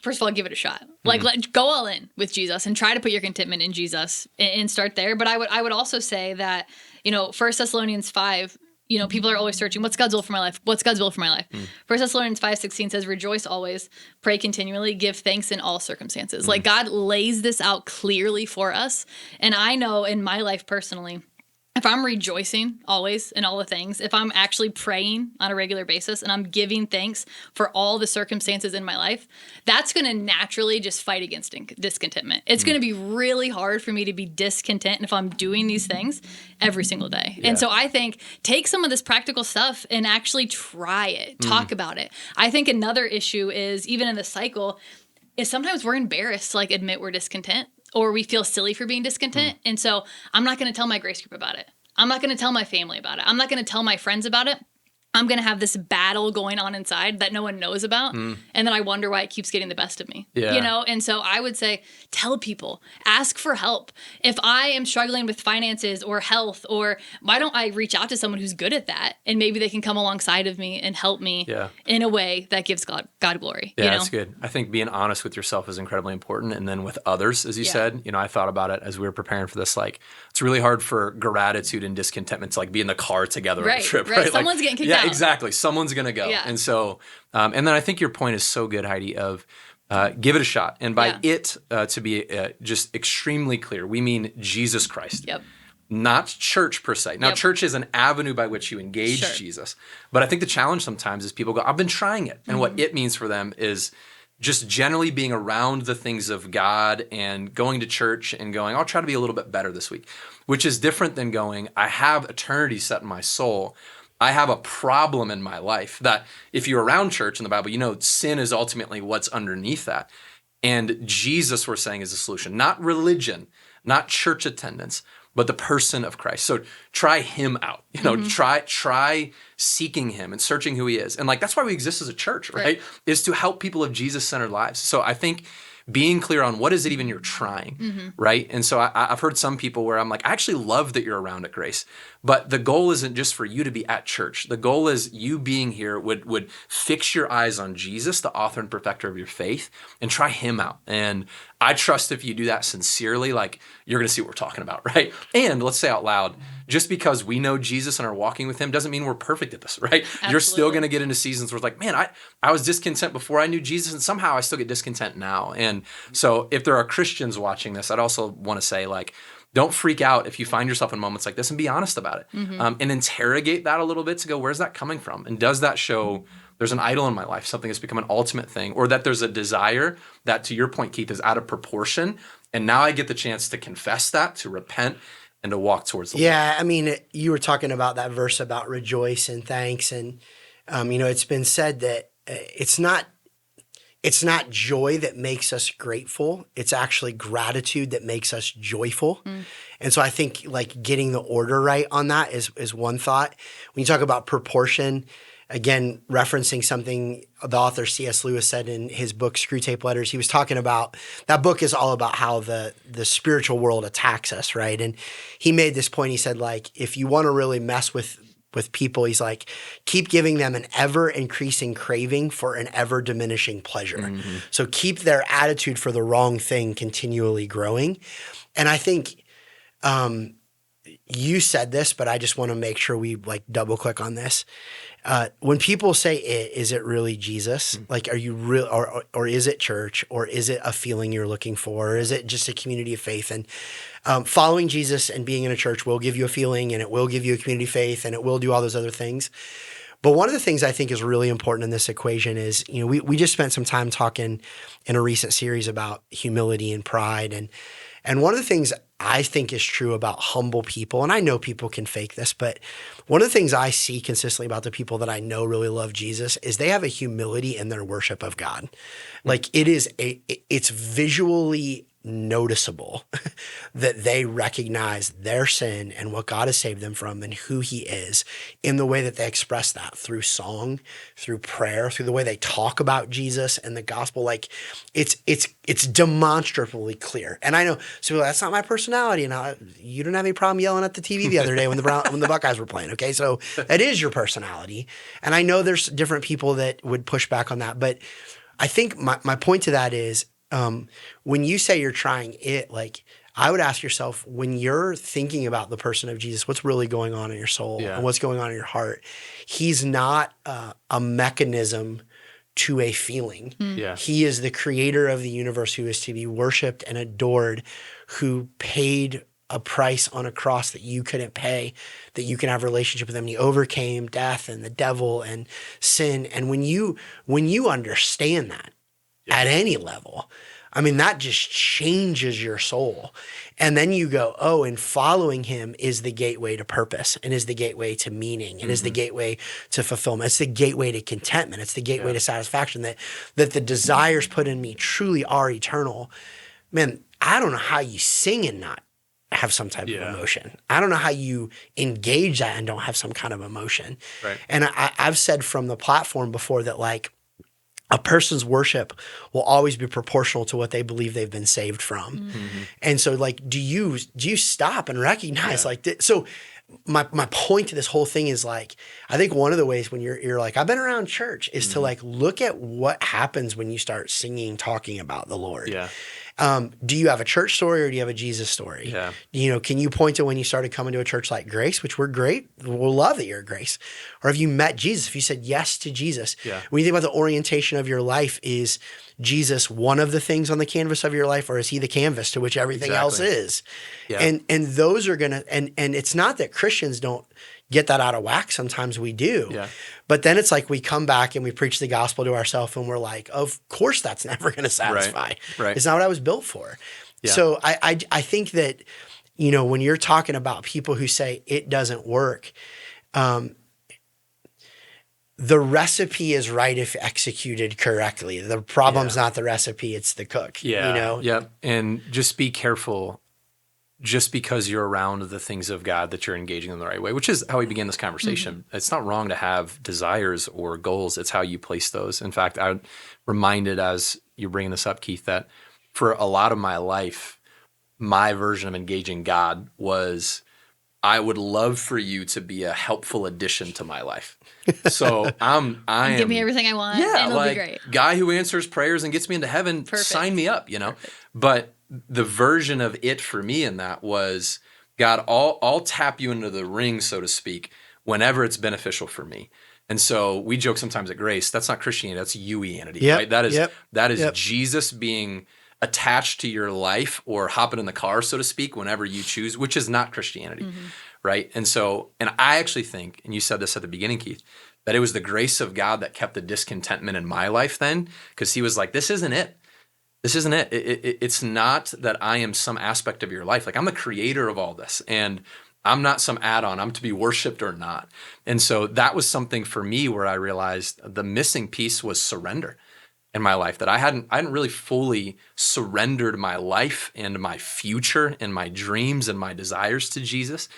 first of all, give it a shot. Like, go all in with Jesus and try to put your contentment in Jesus and start there. But I would also say that, 1 Thessalonians 5, people are always searching, what's God's will for my life? What's God's will for my life? 1 Thessalonians 5:16 says, rejoice always, pray continually, give thanks in all circumstances. Like, God lays this out clearly for us. And I know in my life personally, if I'm rejoicing always in all the things, if I'm actually praying on a regular basis and I'm giving thanks for all the circumstances in my life, that's going to naturally just fight against discontentment. It's going to be really hard for me to be discontent if I'm doing these things every single day. Yeah. And so I think take some of this practical stuff and actually try it, talk about it. I think another issue is, even in the cycle, is sometimes we're embarrassed to like admit we're discontent, or we feel silly for being discontent. And so I'm not going to tell my grace group about it. I'm not going to tell my family about it. I'm not going to tell my friends about it. I'm going to have this battle going on inside that no one knows about. And then I wonder why it keeps getting the best of me, And so I would say, tell people, ask for help. If I am struggling with finances or health, or why don't I reach out to someone who's good at that? And maybe they can come alongside of me and help me in a way that gives God glory. Yeah, that's good. I think being honest with yourself is incredibly important. And then with others, as you said, I thought about it as we were preparing for this, like, it's really hard for gratitude and discontentment to like be in the car together on a trip, right? Someone's getting kicked out. Exactly. Someone's going to go. Yeah. And so, and then I think your point is so good, Heidi, of give it a shot. And by to be just extremely clear, we mean Jesus Christ. Yep. Not church per se. Now, church is an avenue by which you engage Jesus. But I think the challenge sometimes is people go, I've been trying it. And what it means for them is just generally being around the things of God and going to church and going, I'll try to be a little bit better this week, which is different than going, I have eternity set in my soul. I have a problem in my life that if you're around church in the Bible, sin is ultimately what's underneath that. And Jesus, we're saying, is the solution, not religion, not church attendance, but the person of Christ. So try him out, try seeking him and searching who he is. And like, that's why we exist as a church, right? Is to help people live Jesus-centered lives. So I think being clear on what is it even you're trying, right? And so I've heard some people where I'm like, I actually love that you're around at Grace, but the goal isn't just for you to be at church. The goal is you being here would fix your eyes on Jesus, the author and perfecter of your faith, and try him out. And I trust if you do that sincerely, like, you're going to see what we're talking about, right? And let's say out loud, just because we know Jesus and are walking with him doesn't mean we're perfect at this, right? Absolutely. You're still going to get into seasons where it's like, man, I was discontent before I knew Jesus, and somehow I still get discontent now. And so if there are Christians watching this, I'd also want to say, like, don't freak out if you find yourself in moments like this, and be honest about it. And interrogate that a little bit to go, where's that coming from? And does that show there's an idol in my life, something that's become an ultimate thing, or that there's a desire that, to your point, Keith, is out of proportion, and now I get the chance to confess that, to repent, and to walk towards the Lord. Yeah, I mean, you were talking about that verse about rejoice and thanks, and it's been said that it's not joy that makes us grateful. It's actually gratitude that makes us joyful. And so I think like getting the order right on that is one thought. When you talk about proportion, again, referencing something the author C.S. Lewis said in his book, Screw Tape Letters. He was talking about, that book is all about how the spiritual world attacks us, right? And he made this point. He said, like, if you want to really mess with people, he's like, keep giving them an ever increasing craving for an ever diminishing pleasure. So keep their attitude for the wrong thing continually growing. And I think you said this, but I just want to make sure we like double click on this. When people say is it really Jesus? Like, are you real, or is it church, or is it a feeling you're looking for, or is it just a community of faith? And following Jesus and being in a church will give you a feeling, and it will give you a community of faith, and it will do all those other things. But one of the things I think is really important in this equation is, you know, we just spent some time talking in a recent series about humility and pride, and one of the things I think is true about humble people, and I know people can fake this, but one of the things I see consistently about the people that I know really love Jesus is they have a humility in their worship of God. Like, it's visually noticeable that they recognize their sin and what God has saved them from and who he is in the way that they express that through song, through prayer, through the way they talk about Jesus and the gospel. Like, it's demonstrably clear. And I know, so that's not my personality. And you didn't have any problem yelling at the TV the other day when the Buckeyes were playing. Okay. So that is your personality. And I know there's different people that would push back on that, but I think my point to that is, when you say you're trying it, like, I would ask yourself, when you're thinking about the person of Jesus, what's really going on in your soul and what's going on in your heart? He's not a mechanism to a feeling. He is the creator of the universe who is to be worshiped and adored, who paid a price on a cross that you couldn't pay, that you can have a relationship with him. And he overcame death and the devil and sin. And when you understand that, at any level, I mean, that just changes your soul. And then you go, oh, and following him is the gateway to purpose, and is the gateway to meaning, and is the gateway to fulfillment. It's the gateway to contentment. It's the gateway to satisfaction, that the desires put in me truly are eternal. Man, I don't know how you sing and not have some type of emotion. I don't know how you engage that and don't have some kind of emotion. Right. And I've said from the platform before that, like, a person's worship will always be proportional to what they believe they've been saved from. And so, like, do you stop and recognize so my point to this whole thing is, like, I think one of the ways when you're like, I've been around church, is to like look at what happens when you start singing, talking about the Lord. Do you have a church story, or do you have a Jesus story? You know, can you point to when you started coming to a church like Grace, which we're great, we'll love that you're at Grace, or have you met Jesus? If you said yes to Jesus, when you think about the orientation of your life, is Jesus one of the things on the canvas of your life, or is he the canvas to which everything else is? And those are gonna, and it's not that Christians don't get that out of whack. Sometimes we do. But then it's like we come back and we preach the gospel to ourselves, and we're like, of course that's never going to satisfy. It's not what I was built for. So I think that, you know, when you're talking about people who say it doesn't work, the recipe is right if executed correctly. The problem's not the recipe, it's the cook. You know? And just be careful. Just because you're around the things of God, that you're engaging in the right way, which is how we began this conversation. It's not wrong to have desires or goals. It's how you place those. In fact, I'm reminded as you're bringing this up, Keith, that for a lot of my life, my version of engaging God was, I would love for you to be a helpful addition to my life. So give me everything I want. and it'll be great. Guy who answers prayers and gets me into heaven, sign me up, you know? But the version of it for me in that was, God, I'll tap you into the ring, so to speak, whenever it's beneficial for me. And so we joke sometimes at Grace, that's not Christianity, that's you-ianity, right? That is Jesus being attached to your life, or hopping in the car, so to speak, whenever you choose, which is not Christianity, right? And so, and I actually think, and you said this at the beginning, Keith, that it was the grace of God that kept the discontentment in my life then, because he was like, this isn't it. This isn't it. It's not that I am some aspect of your life. Like, I'm the creator of all this, and I'm not some add-on. I'm to be worshiped or not. And so that was something for me where I realized the missing piece was surrender in my life, that I hadn't really fully surrendered my life and my future and my dreams and my desires to Jesus.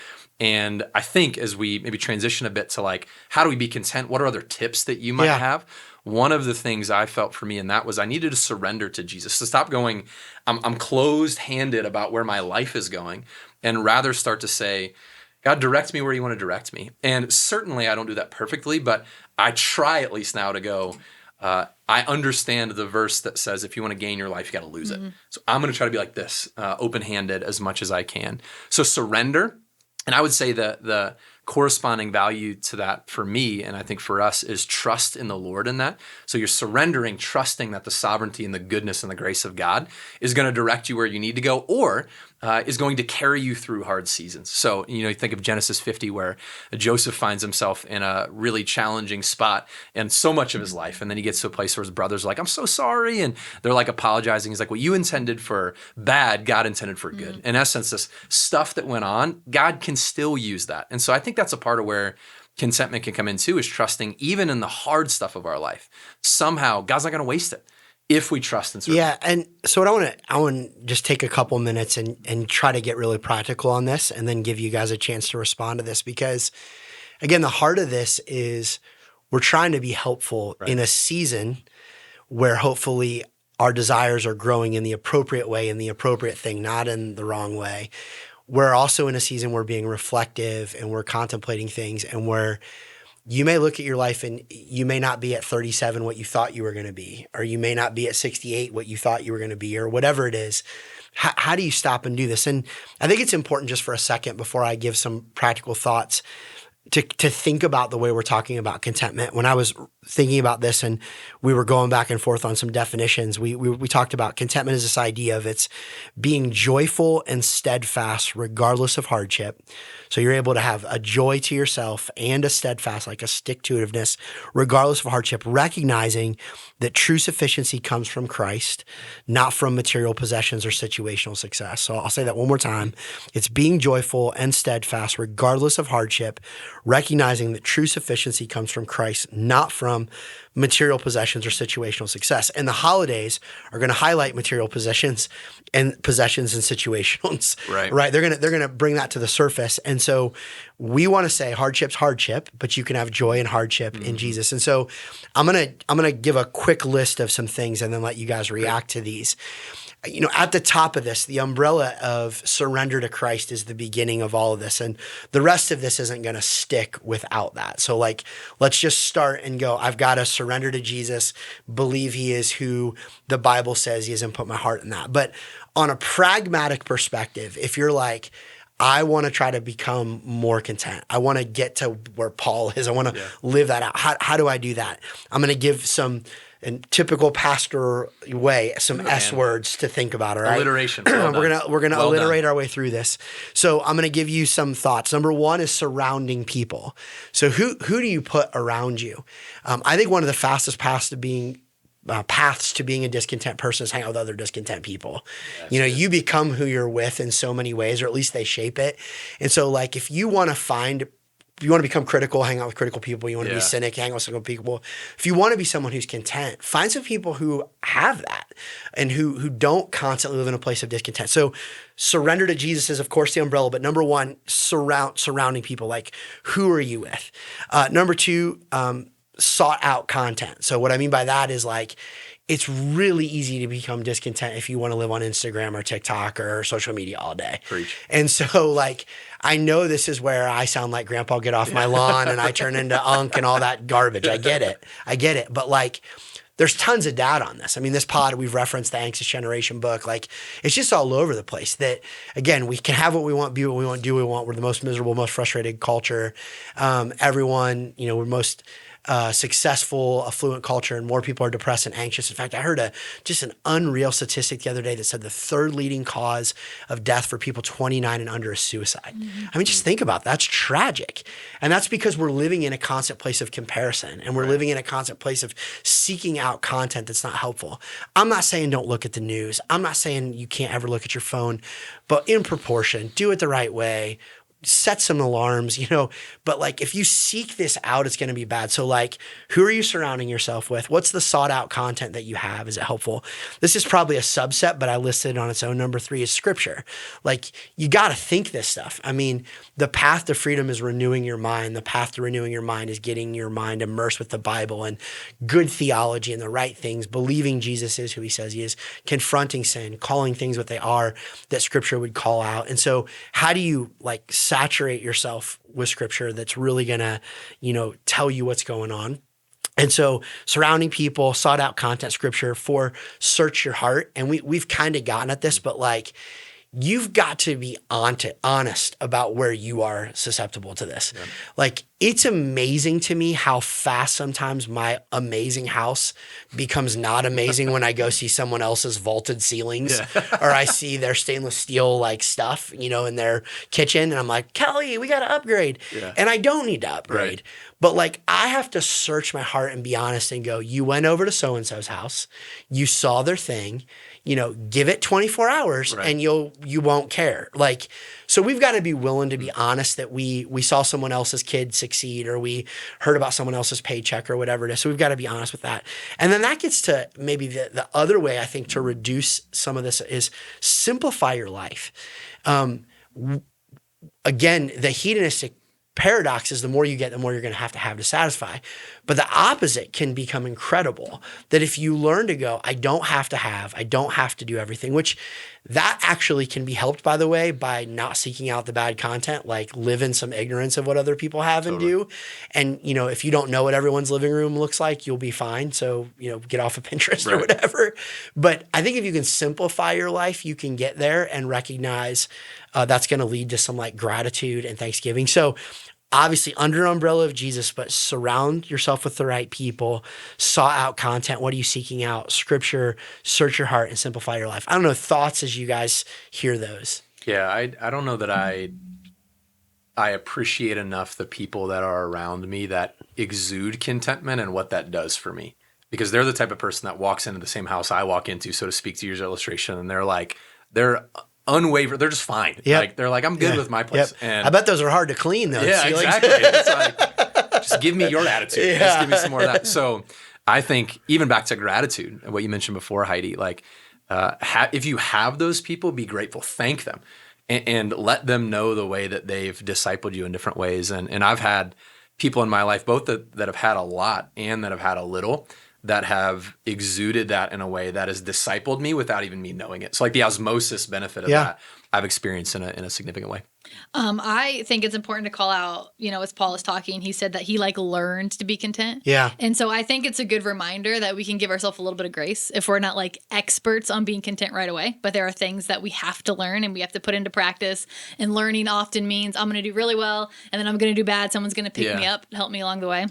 And I think as we maybe transition a bit to like, how do we be content? What are other tips that you might have? One of the things I felt for me in that was I needed to surrender to Jesus, to stop going, I'm closed-handed about where my life is going, and rather start to say, God, direct me where you want to direct me. And certainly I don't do that perfectly, but I try at least now to go, I understand the verse that says if you want to gain your life, you got to lose it. So I'm going to try to be like this, open-handed as much as I can. So surrender. And I would say that the corresponding value to that for me, and I think for us, is trust in the Lord in that. So you're surrendering, trusting that the sovereignty and the goodness and the grace of God is going to direct you where you need to go, or is going to carry you through hard seasons. So, you think of Genesis 50, where Joseph finds himself in a really challenging spot and so much of his life. And then he gets to a place where his brothers are like, I'm so sorry. And they're like apologizing. He's like, what you intended for bad, God intended for good. In essence, this stuff that went on, God can still use that. And so I think that's a part of where contentment can come in too, is trusting even in the hard stuff of our life. Somehow, God's not going to waste it if we trust and surrender. Yeah, and so what I want to just take a couple minutes and try to get really practical on this, and then give you guys a chance to respond to this, because again, the heart of this is we're trying to be helpful in a season where hopefully our desires are growing in the appropriate way, in the appropriate thing, not in the wrong way. We're also in a season where we're being reflective and we're contemplating things, and where you may look at your life and you may not be at 37 what you thought you were going to be, or you may not be at 68 what you thought you were going to be, or whatever it is. How do you stop and do this? And I think it's important, just for a second before I give some practical thoughts, to think about the way we're talking about contentment. When I was thinking about this and we were going back and forth on some definitions, we talked about contentment as this idea of it's being joyful and steadfast regardless of hardship. So you're able to have a joy to yourself and a steadfast, like a stick-to-itiveness, regardless of hardship, recognizing that true sufficiency comes from Christ, not from material possessions or situational success. So I'll say that one more time. It's being joyful and steadfast regardless of hardship, recognizing that true sufficiency comes from Christ, not from material possessions or situational success. And the holidays are going to highlight material possessions and situations. Right. They're going to bring that to the surface. And so we want to say hardship's hardship, but you can have joy in hardship in Jesus. And so I'm going to give a quick list of some things and then let you guys react to these. At the top of this, the umbrella of surrender to Christ is the beginning of all of this. And the rest of this isn't going to stick without that. So let's just start and go, I've got to surrender to Jesus, believe he is who the Bible says he is, and put my heart in that. But on a pragmatic perspective, if you're like, I want to try to become more content, I want to get to where Paul is, I want to live that out. How do I do that? I'm going to give some, in typical pastor way, some S words to think about. All right, alliteration. We're gonna alliterate our way through this. So I'm gonna give you some thoughts. Number one is surrounding people. So who do you put around you? I think one of the fastest paths to being a discontent person is hang out with other discontent people. You become who you're with in so many ways, or at least they shape it. And so if you want to become critical, hang out with critical people. You want to be cynic, hang out with cynical people. If you want to be someone who's content, find some people who have that and who don't constantly live in a place of discontent. So surrender to Jesus is, of course, the umbrella. But number one, surrounding people. Like, who are you with? Number two, sought out content. So what I mean by that is it's really easy to become discontent if you want to live on Instagram or TikTok or social media all day. Preach. And so I know this is where I sound like Grandpa Get Off My Lawn and I turn into Unk and all that garbage. I get it. But there's tons of data on this. I mean, this pod, we've referenced the Anxious Generation book. It's just all over the place that, again, we can have what we want, be what we want, do what we want. We're the most miserable, most frustrated culture. Everyone, we're most successful, affluent culture, and more people are depressed and anxious. In fact, I heard just an unreal statistic the other day that said the third leading cause of death for people 29 and under is suicide. I mean, just think about that. That's tragic. And that's because we're living in a constant place of comparison, and we're living in a constant place of seeking out content that's not helpful. I'm not saying don't look at the news. I'm not saying you can't ever look at your phone, but in proportion, do it the right way. set some alarms, but like if you seek this out, it's going to be bad. So like, who are you surrounding yourself with? What's the sought out content that you have? Is it helpful? This is probably a subset, but I listed it on its own. Number 3 is scripture. Like you got to think this stuff. I mean, the path to freedom is renewing your mind. The path to renewing your mind is getting your mind immersed with the Bible and good theology and the right things, believing Jesus is who he says he is, confronting sin, calling things what they are that scripture would call out. And so how do you like saturate yourself with scripture that's really going to, tell you what's going on? And so surrounding people, sought out content, scripture. 4, search your heart. And we've kind of gotten at this, but like, you've got to be honest about where you are susceptible to this. Yeah. Like, it's amazing to me how fast sometimes my amazing house becomes not amazing when I go see someone else's vaulted ceilings or I see their stainless steel like stuff, in their kitchen. And I'm like, Kelly, we got to upgrade. Yeah. And I don't need to upgrade. Right. But like, I have to search my heart and be honest and go, you went over to so-and-so's house, you saw their thing, give it 24 hours and you won't care. Like, so we've got to be willing to be honest that we saw someone else's kid succeed or we heard about someone else's paycheck or whatever it is. So we've got to be honest with that. And then that gets to maybe the other way I think to reduce some of this is simplify your life. Again, the hedonistic paradox is the more you get, the more you're going to have to satisfy. But the opposite can become incredible, that if you learn to go, I don't have to do everything, which that actually can be helped, by the way, by not seeking out the bad content, like live in some ignorance of what other people have and do. And, if you don't know what everyone's living room looks like, you'll be fine. So, get off of Pinterest or whatever. But I think if you can simplify your life, you can get there and recognize that's going to lead to some like gratitude and thanksgiving. So obviously under umbrella of Jesus, but surround yourself with the right people, sought out content. What are you seeking out? Scripture, search your heart and simplify your life. I don't know, thoughts as you guys hear those. Yeah, I don't know that I appreciate enough the people that are around me that exude contentment and what that does for me. Because they're the type of person that walks into the same house I walk into, so to speak, to use illustration, and they're unwavered. They're just fine. Yep. Like they're like, I'm good with my place. Yep. And I bet those are hard to clean though. Yeah, exactly. It's like, just give me your attitude. Just give me some more of that. So I think even back to gratitude, what you mentioned before, Heidi, like if you have those people, be grateful, thank them and let them know the way that they've discipled you in different ways. And I've had people in my life, both that have had a lot and that have had a little, that have exuded that in a way that has discipled me without even me knowing it. So like the osmosis benefit of that, I've experienced in a significant way. I think it's important to call out, as Paul is talking, he said that he learned to be content. Yeah. And so I think it's a good reminder that we can give ourselves a little bit of grace if we're not experts on being content right away, but there are things that we have to learn and we have to put into practice. And learning often means I'm going to do really well and then I'm going to do bad. Someone's going to pick me up, help me along the way.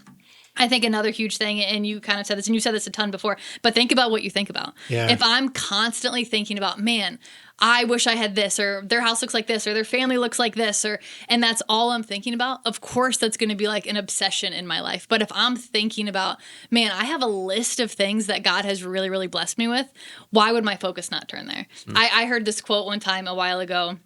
I think another huge thing, and you kind of said this, and you said this a ton before, but think about what you think about. Yeah. If I'm constantly thinking about, man, I wish I had this, or their house looks like this, or their family looks like this, and that's all I'm thinking about, of course that's going to be an obsession in my life. But if I'm thinking about, man, I have a list of things that God has really, really blessed me with, why would my focus not turn there? I heard this quote one time a while ago.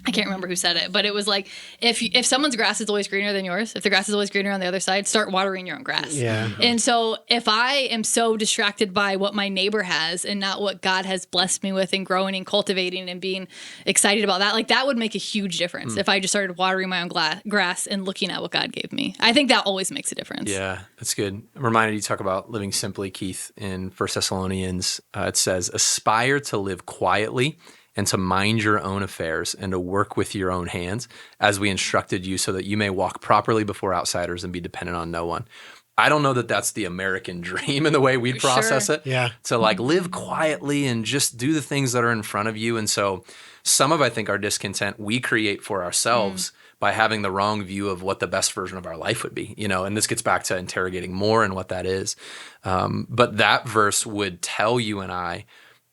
I can't remember who said it, but it was like, if someone's grass is always greener than yours, if the grass is always greener on the other side, start watering your own grass. Yeah. And so if I am so distracted by what my neighbor has and not what God has blessed me with and growing and cultivating and being excited about that, that would make a huge difference if I just started watering my own grass and looking at what God gave me. I think that always makes a difference. Yeah, that's good. I'm reminded you talk about living simply, Keith, in 1 Thessalonians. It says, aspire to live quietly and to mind your own affairs and to work with your own hands as we instructed you so that you may walk properly before outsiders and be dependent on no one. I don't know that that's the American dream in the way we'd process it. Yeah. To live quietly and just do the things that are in front of you. And so some of, I think, our discontent we create for ourselves by having the wrong view of what the best version of our life would be, and this gets back to interrogating more and what that is. But that verse would tell you and I,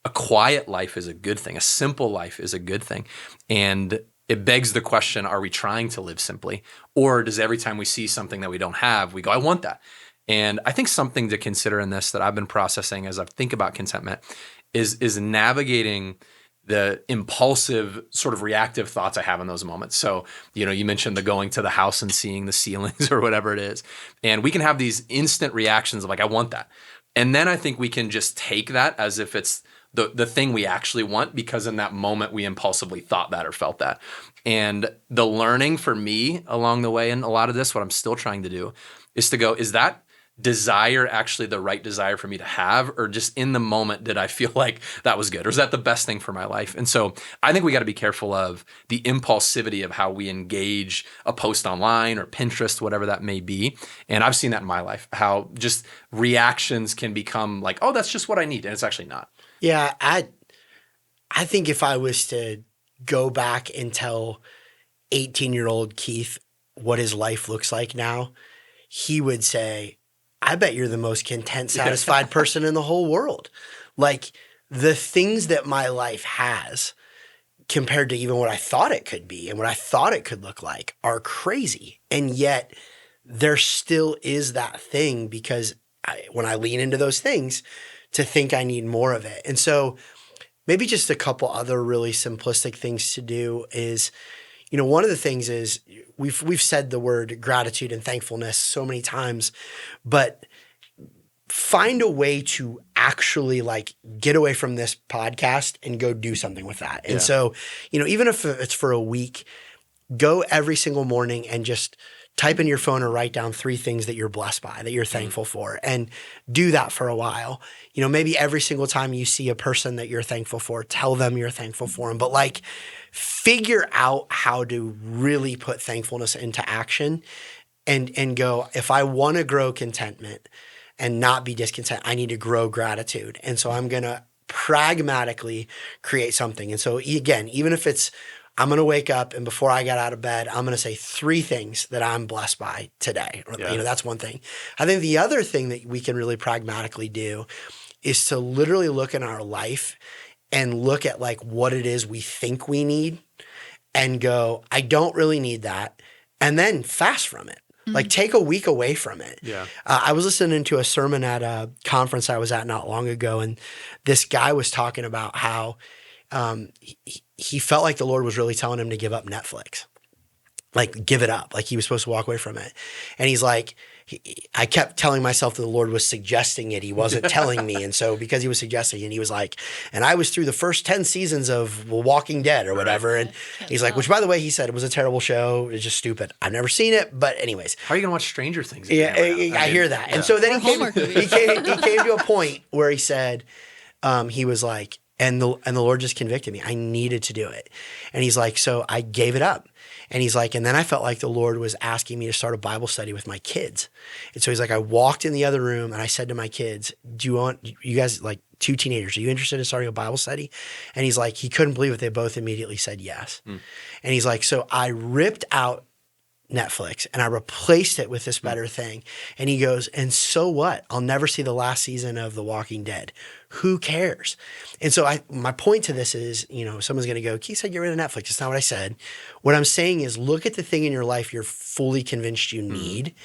a quiet life is a good thing. A simple life is a good thing. And it begs the question, are we trying to live simply? Or does every time we see something that we don't have, we go, I want that? And I think something to consider in this that I've been processing as I think about contentment is navigating impulsive sort of reactive thoughts I have in those moments. So, you mentioned the going to the house and seeing the ceilings or whatever it is. And we can have these instant reactions of like, I want that. And then I think we can just take that as if it's the thing we actually want, because in that moment we impulsively thought that or felt that. And the learning for me along the way in a lot of this, what I'm still trying to do is to go, is that desire actually the right desire for me to have, or just in the moment did I feel like that was good, or is that the best thing for my life? And so I think we got to be careful of the impulsivity of how we engage a post online or Pinterest, whatever that may be. And I've seen that in my life, how just reactions can become like, oh, that's just what I need, and it's actually not. Yeah, I think if I was to go back and tell 18-year-old Keith what his life looks like now, he would say, I bet you're the most content, satisfied person in the whole world. Like, the things that my life has compared to even what I thought it could be and what I thought it could look like are crazy. And yet there still is that thing, because when I lean into those things, to think I need more of it. And so maybe just a couple other really simplistic things to do is, one of the things is we've said the word gratitude and thankfulness so many times, but find a way to actually like get away from this podcast and go do something with that. And so, even if it's for a week, go every single morning and just type in your phone or write down 3 things that you're blessed by, that you're thankful for, and do that for a while. Maybe every single time you see a person that you're thankful for, tell them you're thankful for them. But like, figure out how to really put thankfulness into action and go, if I want to grow contentment and not be discontent, I need to grow gratitude. And so I'm going to pragmatically create something. And so again, even if it's, I'm going to wake up and before I get out of bed, I'm going to say 3 things that I'm blessed by today. That's one thing. I think the other thing that we can really pragmatically do is to literally look in our life and look at like what it is we think we need and go, I don't really need that. And then fast from it. Like, take a week away from it. Yeah. I was listening to a sermon at a conference I was at not long ago, and this guy was talking about how he felt like the Lord was really telling him to give up Netflix. Like, give it up. Like, he was supposed to walk away from it. And he's like, I kept telling myself that the Lord was suggesting it. He wasn't telling me. And so because he was suggesting it, he was like, and I was through the first 10 seasons of Walking Dead or whatever. And he's like, which by the way, he said it was a terrible show. It's just stupid. I've never seen it. But anyways. How are you going to watch Stranger Things? Yeah, I hear that. Yeah. And so then he came to a point where he said, he was like, and the Lord just convicted me. I needed to do it. And he's like, so I gave it up. And he's like, and then I felt like the Lord was asking me to start a Bible study with my kids. And so he's like, I walked in the other room and I said to my kids, you guys, like 2 teenagers, are you interested in starting a Bible study? And he's like, he couldn't believe it. They both immediately said yes. And he's like, so I ripped out Netflix and I replaced it with this better thing. And he goes, and so what? I'll never see the last season of The Walking Dead. Who cares? And so my point to this is, someone's going to go, Keith said get rid of Netflix. It's not what I said. What I'm saying is look at the thing in your life you're fully convinced you need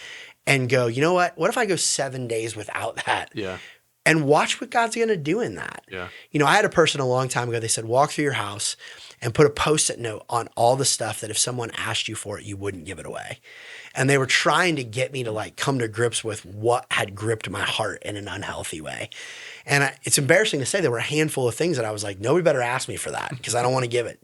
and go, you know what? What if I go 7 days without that? Yeah. And watch what God's going to do in that. Yeah. I had a person a long time ago, they said, walk through your house and put a Post-it note on all the stuff that if someone asked you for it, you wouldn't give it away. And they were trying to get me to like come to grips with what had gripped my heart in an unhealthy way. And it's embarrassing to say there were a handful of things that I was like, nobody better ask me for that because I don't want to give it.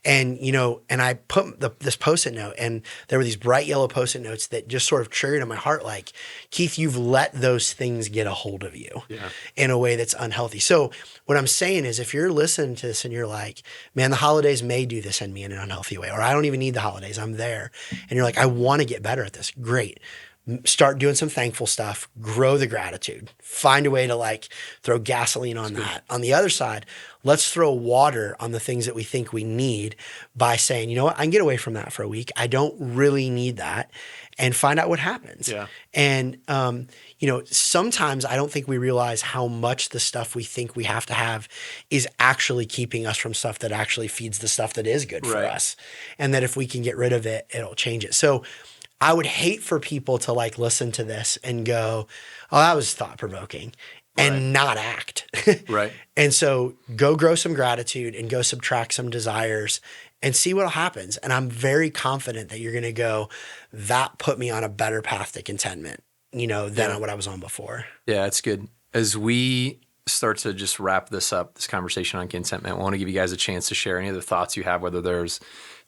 And, and I put this Post-it note and there were these bright yellow Post-it notes that just sort of triggered in my heart like, Keith, you've let those things get a hold of you in a way that's unhealthy. So what I'm saying is if you're listening to this and you're like, man, the holidays may do this in me in an unhealthy way, or I don't even need the holidays, I'm there. And you're like, I want to get better at this. Great. Start doing some thankful stuff, grow the gratitude, find a way to like throw gasoline on that. On the other side, let's throw water on the things that we think we need by saying, you know what, I can get away from that for a week. I don't really need that, and find out what happens. Yeah. And, sometimes I don't think we realize how much the stuff we think we have to have is actually keeping us from stuff that actually feeds the stuff that is good for us. And that if we can get rid of it, it'll change it. So I would hate for people to like listen to this and go, oh, that was thought provoking. and not act. Right. And so go grow some gratitude and go subtract some desires and see what happens. And I'm very confident that you're going to go, that put me on a better path to contentment, than what I was on before. Yeah, it's good. As we start to just wrap this up, this conversation on contentment, I want to give you guys a chance to share any other thoughts you have, whether there's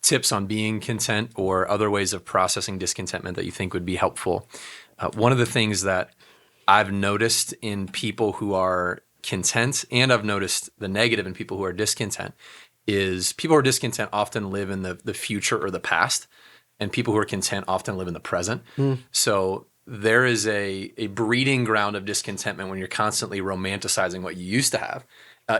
tips on being content or other ways of processing discontentment that you think would be helpful. One of the things that I've noticed in people who are content, and I've noticed the negative in people who are discontent, is people who are discontent often live in the future or the past, and people who are content often live in the present. So there is a breeding ground of discontentment when you're constantly romanticizing what you used to have.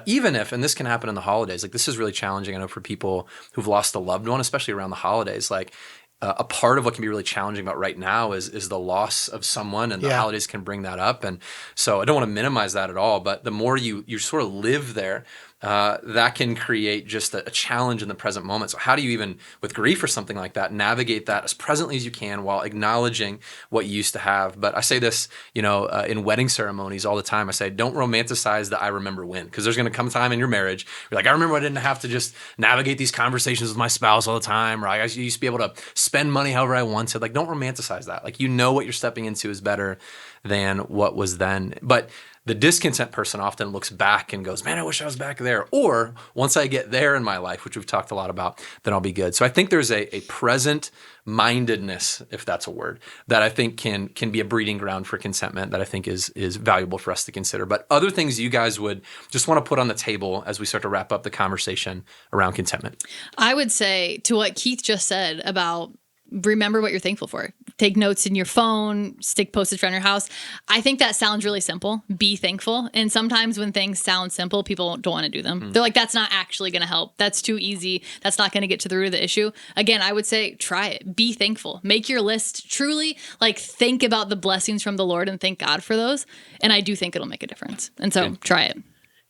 Even if, and this can happen in the holidays, like this is really challenging, I know, for people who've lost a loved one, especially around the holidays. Like a part of what can be really challenging about right now is the loss of someone, and the holidays can bring that up. And so I don't want to minimize that at all, but the more you sort of live there, that can create just a challenge in the present moment. So how do you, even with grief or something like that, navigate that as presently as you can while acknowledging what you used to have? But I say this, in wedding ceremonies all the time. I say, don't romanticize the I remember when, because there's going to come a time in your marriage you're like, I remember I didn't have to just navigate these conversations with my spouse all the time, or I used to be able to spend money however I wanted. Like, don't romanticize that. Like, what you're stepping into is better than what was then. But the discontent person often looks back and goes, man, I wish I was back there. Or once I get there in my life, which we've talked a lot about, then I'll be good. So I think there's a present mindedness, if that's a word, that I think can be a breeding ground for contentment that I think is valuable for us to consider. But other things you guys would just want to put on the table as we start to wrap up the conversation around contentment? I would say to what Keith just said about remember what you're thankful for. Take notes in your phone, stick Post-its around your house. I think that sounds really simple. Be thankful. And sometimes when things sound simple, people don't want to do them. They're like, that's not actually going to help. That's too easy. That's not going to get to the root of the issue. Again, I would say try it. Be thankful. Make your list truly, like, think about the blessings from the Lord and thank God for those. And I do think it'll make a difference. And so try it.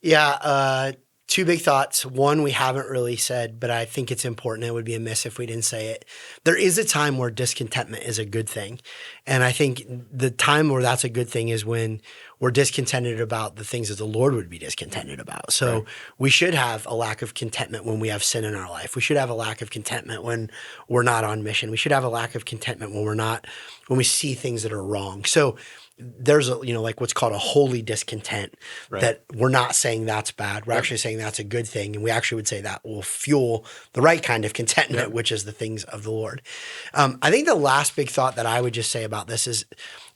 Yeah. Two big thoughts. One, we haven't really said, but I think it's important. It would be amiss if we didn't say it. There is a time where discontentment is a good thing. And I think the time where that's a good thing is when we're discontented about the things that the Lord would be discontented about. So we should have a lack of contentment when we have sin in our life. We should have a lack of contentment when we're not on mission. We should have a lack of contentment when we see things that are wrong. So there's like what's called a holy discontent, that we're not saying that's bad. We're actually saying that's a good thing. And we actually would say that will fuel the right kind of contentment, which is the things of the Lord. I think the last big thought that I would just say about this is,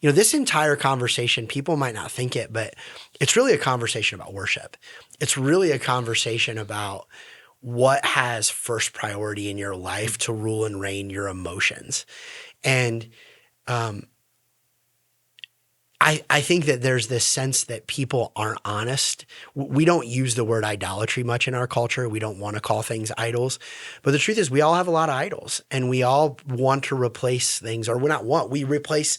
this entire conversation, people might not think it, but it's really a conversation about worship. It's really a conversation about what has first priority in your life to rule and reign your emotions. And, I think that there's this sense that people aren't honest. We don't use the word idolatry much in our culture. We don't want to call things idols. But the truth is we all have a lot of idols, and we all want to replace things, or we replace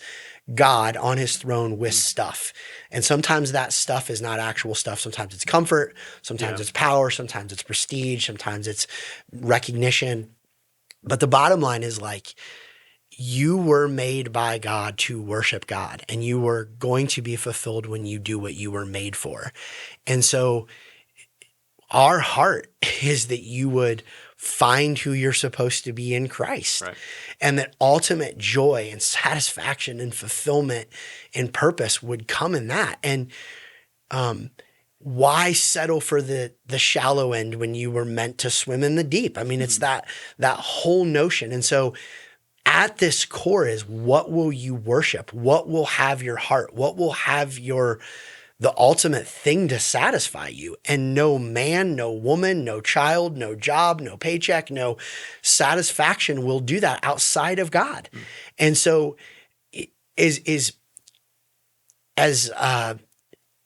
God on his throne with stuff. And sometimes that stuff is not actual stuff. Sometimes it's comfort. Sometimes it's power. Sometimes it's prestige. Sometimes it's recognition. But the bottom line is, like, you were made by God to worship God, and you were going to be fulfilled when you do what you were made for. And so our heart is that you would find who you're supposed to be in Christ, and that ultimate joy and satisfaction and fulfillment and purpose would come in that. And why settle for the shallow end when you were meant to swim in the deep? I mean, it's that whole notion. And so at this core is, what will you worship? What will have your heart? What will have the ultimate thing to satisfy you? And no man, no woman, no child, no job, no paycheck, no satisfaction will do that outside of God. And so is as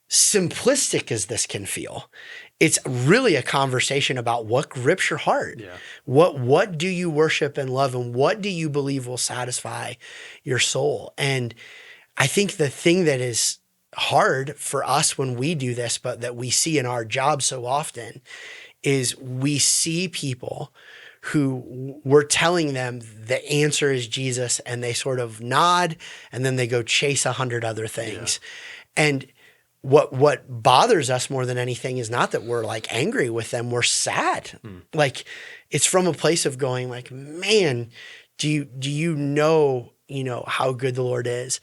simplistic as this can feel, it's really a conversation about what grips your heart. What do you worship and love, and what do you believe will satisfy your soul? And I think the thing that is hard for us when we do this, but that we see in our job so often, is we see people who we're telling them the answer is Jesus, and they sort of nod, and then they go chase 100 other things. And what bothers us more than anything is not that we're like angry with them. We're sad. Like it's from a place of going like, man, do you know how good the Lord is?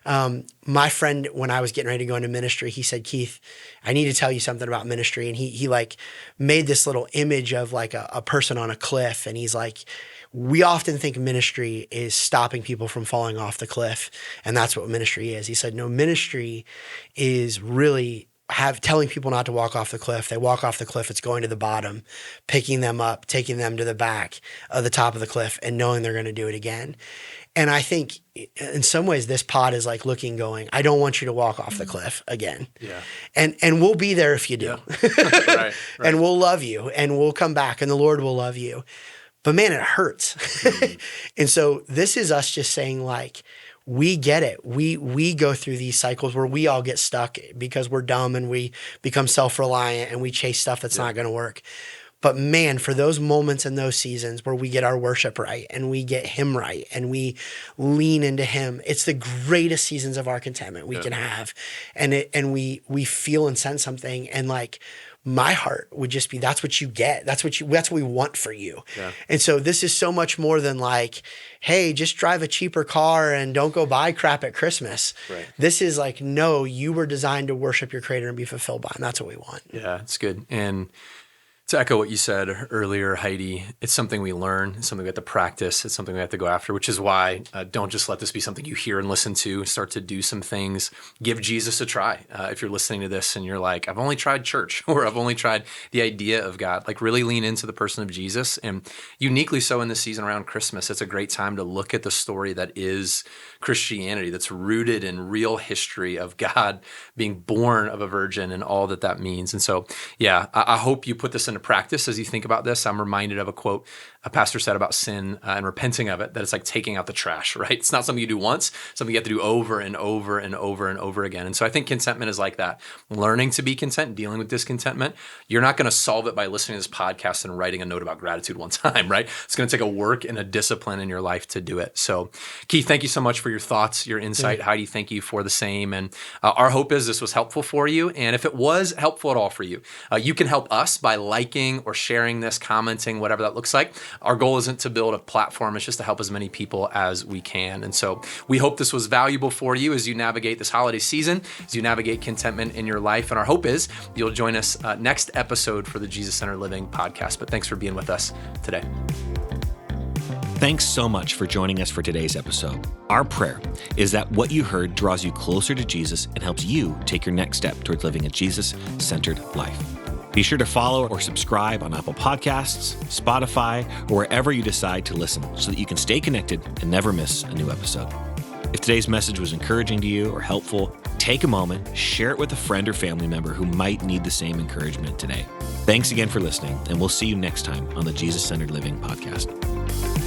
My friend, when I was getting ready to go into ministry, he said, Keith, I need to tell you something about ministry. And he like made this little image of like a person on a cliff. And he's like, we often think ministry is stopping people from falling off the cliff. And that's what ministry is. He said, no, ministry is really telling people not to walk off the cliff. They walk off the cliff, it's going to the bottom, picking them up, taking them to the back of the top of the cliff and knowing they're going to do it again. And I think in some ways this pod is like going, I don't want you to walk off the cliff again. Yeah. And we'll be there if you do. Yeah. Right. And we'll love you and we'll come back and the Lord will love you. But man, it hurts. And so this is us just saying like, we get it. We go through these cycles where we all get stuck because we're dumb and we become self-reliant and we chase stuff that's not going to work. But man, for those moments and those seasons where we get our worship right and we get him right and we lean into him, it's the greatest seasons of our contentment we can have. And we feel and sense something. And like my heart would just be, that's what you get. That's what we want for you. Yeah. And so this is so much more than like, hey, just drive a cheaper car and don't go buy crap at Christmas. Right. This is like, no, you were designed to worship your creator and be fulfilled by him. That's what we want. Yeah, it's good. And to echo what you said earlier, Heidi, it's something we learn, it's something we have to practice, it's something we have to go after, which is why don't just let this be something you hear and listen to. Start to do some things. Give Jesus a try. If you're listening to this and you're like, I've only tried church or I've only tried the idea of God, like really lean into the person of Jesus. And uniquely so in this season around Christmas, it's a great time to look at the story that is Christianity, that's rooted in real history of God being born of a virgin and all that means. And so, yeah, I hope you put this into practice as you think about this. I'm reminded of a quote a pastor said about sin and repenting of it, that it's like taking out the trash, right? It's not something you do once, something you have to do over and over and over and over again. And so I think contentment is like that. Learning to be content, dealing with discontentment. You're not going to solve it by listening to this podcast and writing a note about gratitude one time, right? It's going to take a work and a discipline in your life to do it. So Keith, thank you so much for your thoughts, your insight. Heidi, thank you for the same. And our hope is this was helpful for you. And if it was helpful at all for you, you can help us by liking or sharing this, commenting, whatever that looks like. Our goal isn't to build a platform. It's just to help as many people as we can. And so we hope this was valuable for you as you navigate this holiday season, as you navigate contentment in your life. And our hope is you'll join us next episode for the Jesus Centered Living podcast. But thanks for being with us today. Thanks so much for joining us for today's episode. Our prayer is that what you heard draws you closer to Jesus and helps you take your next step towards living a Jesus-centered life. Be sure to follow or subscribe on Apple Podcasts, Spotify, or wherever you decide to listen so that you can stay connected and never miss a new episode. If today's message was encouraging to you or helpful, take a moment, share it with a friend or family member who might need the same encouragement today. Thanks again for listening, and we'll see you next time on the Jesus Centered Living podcast.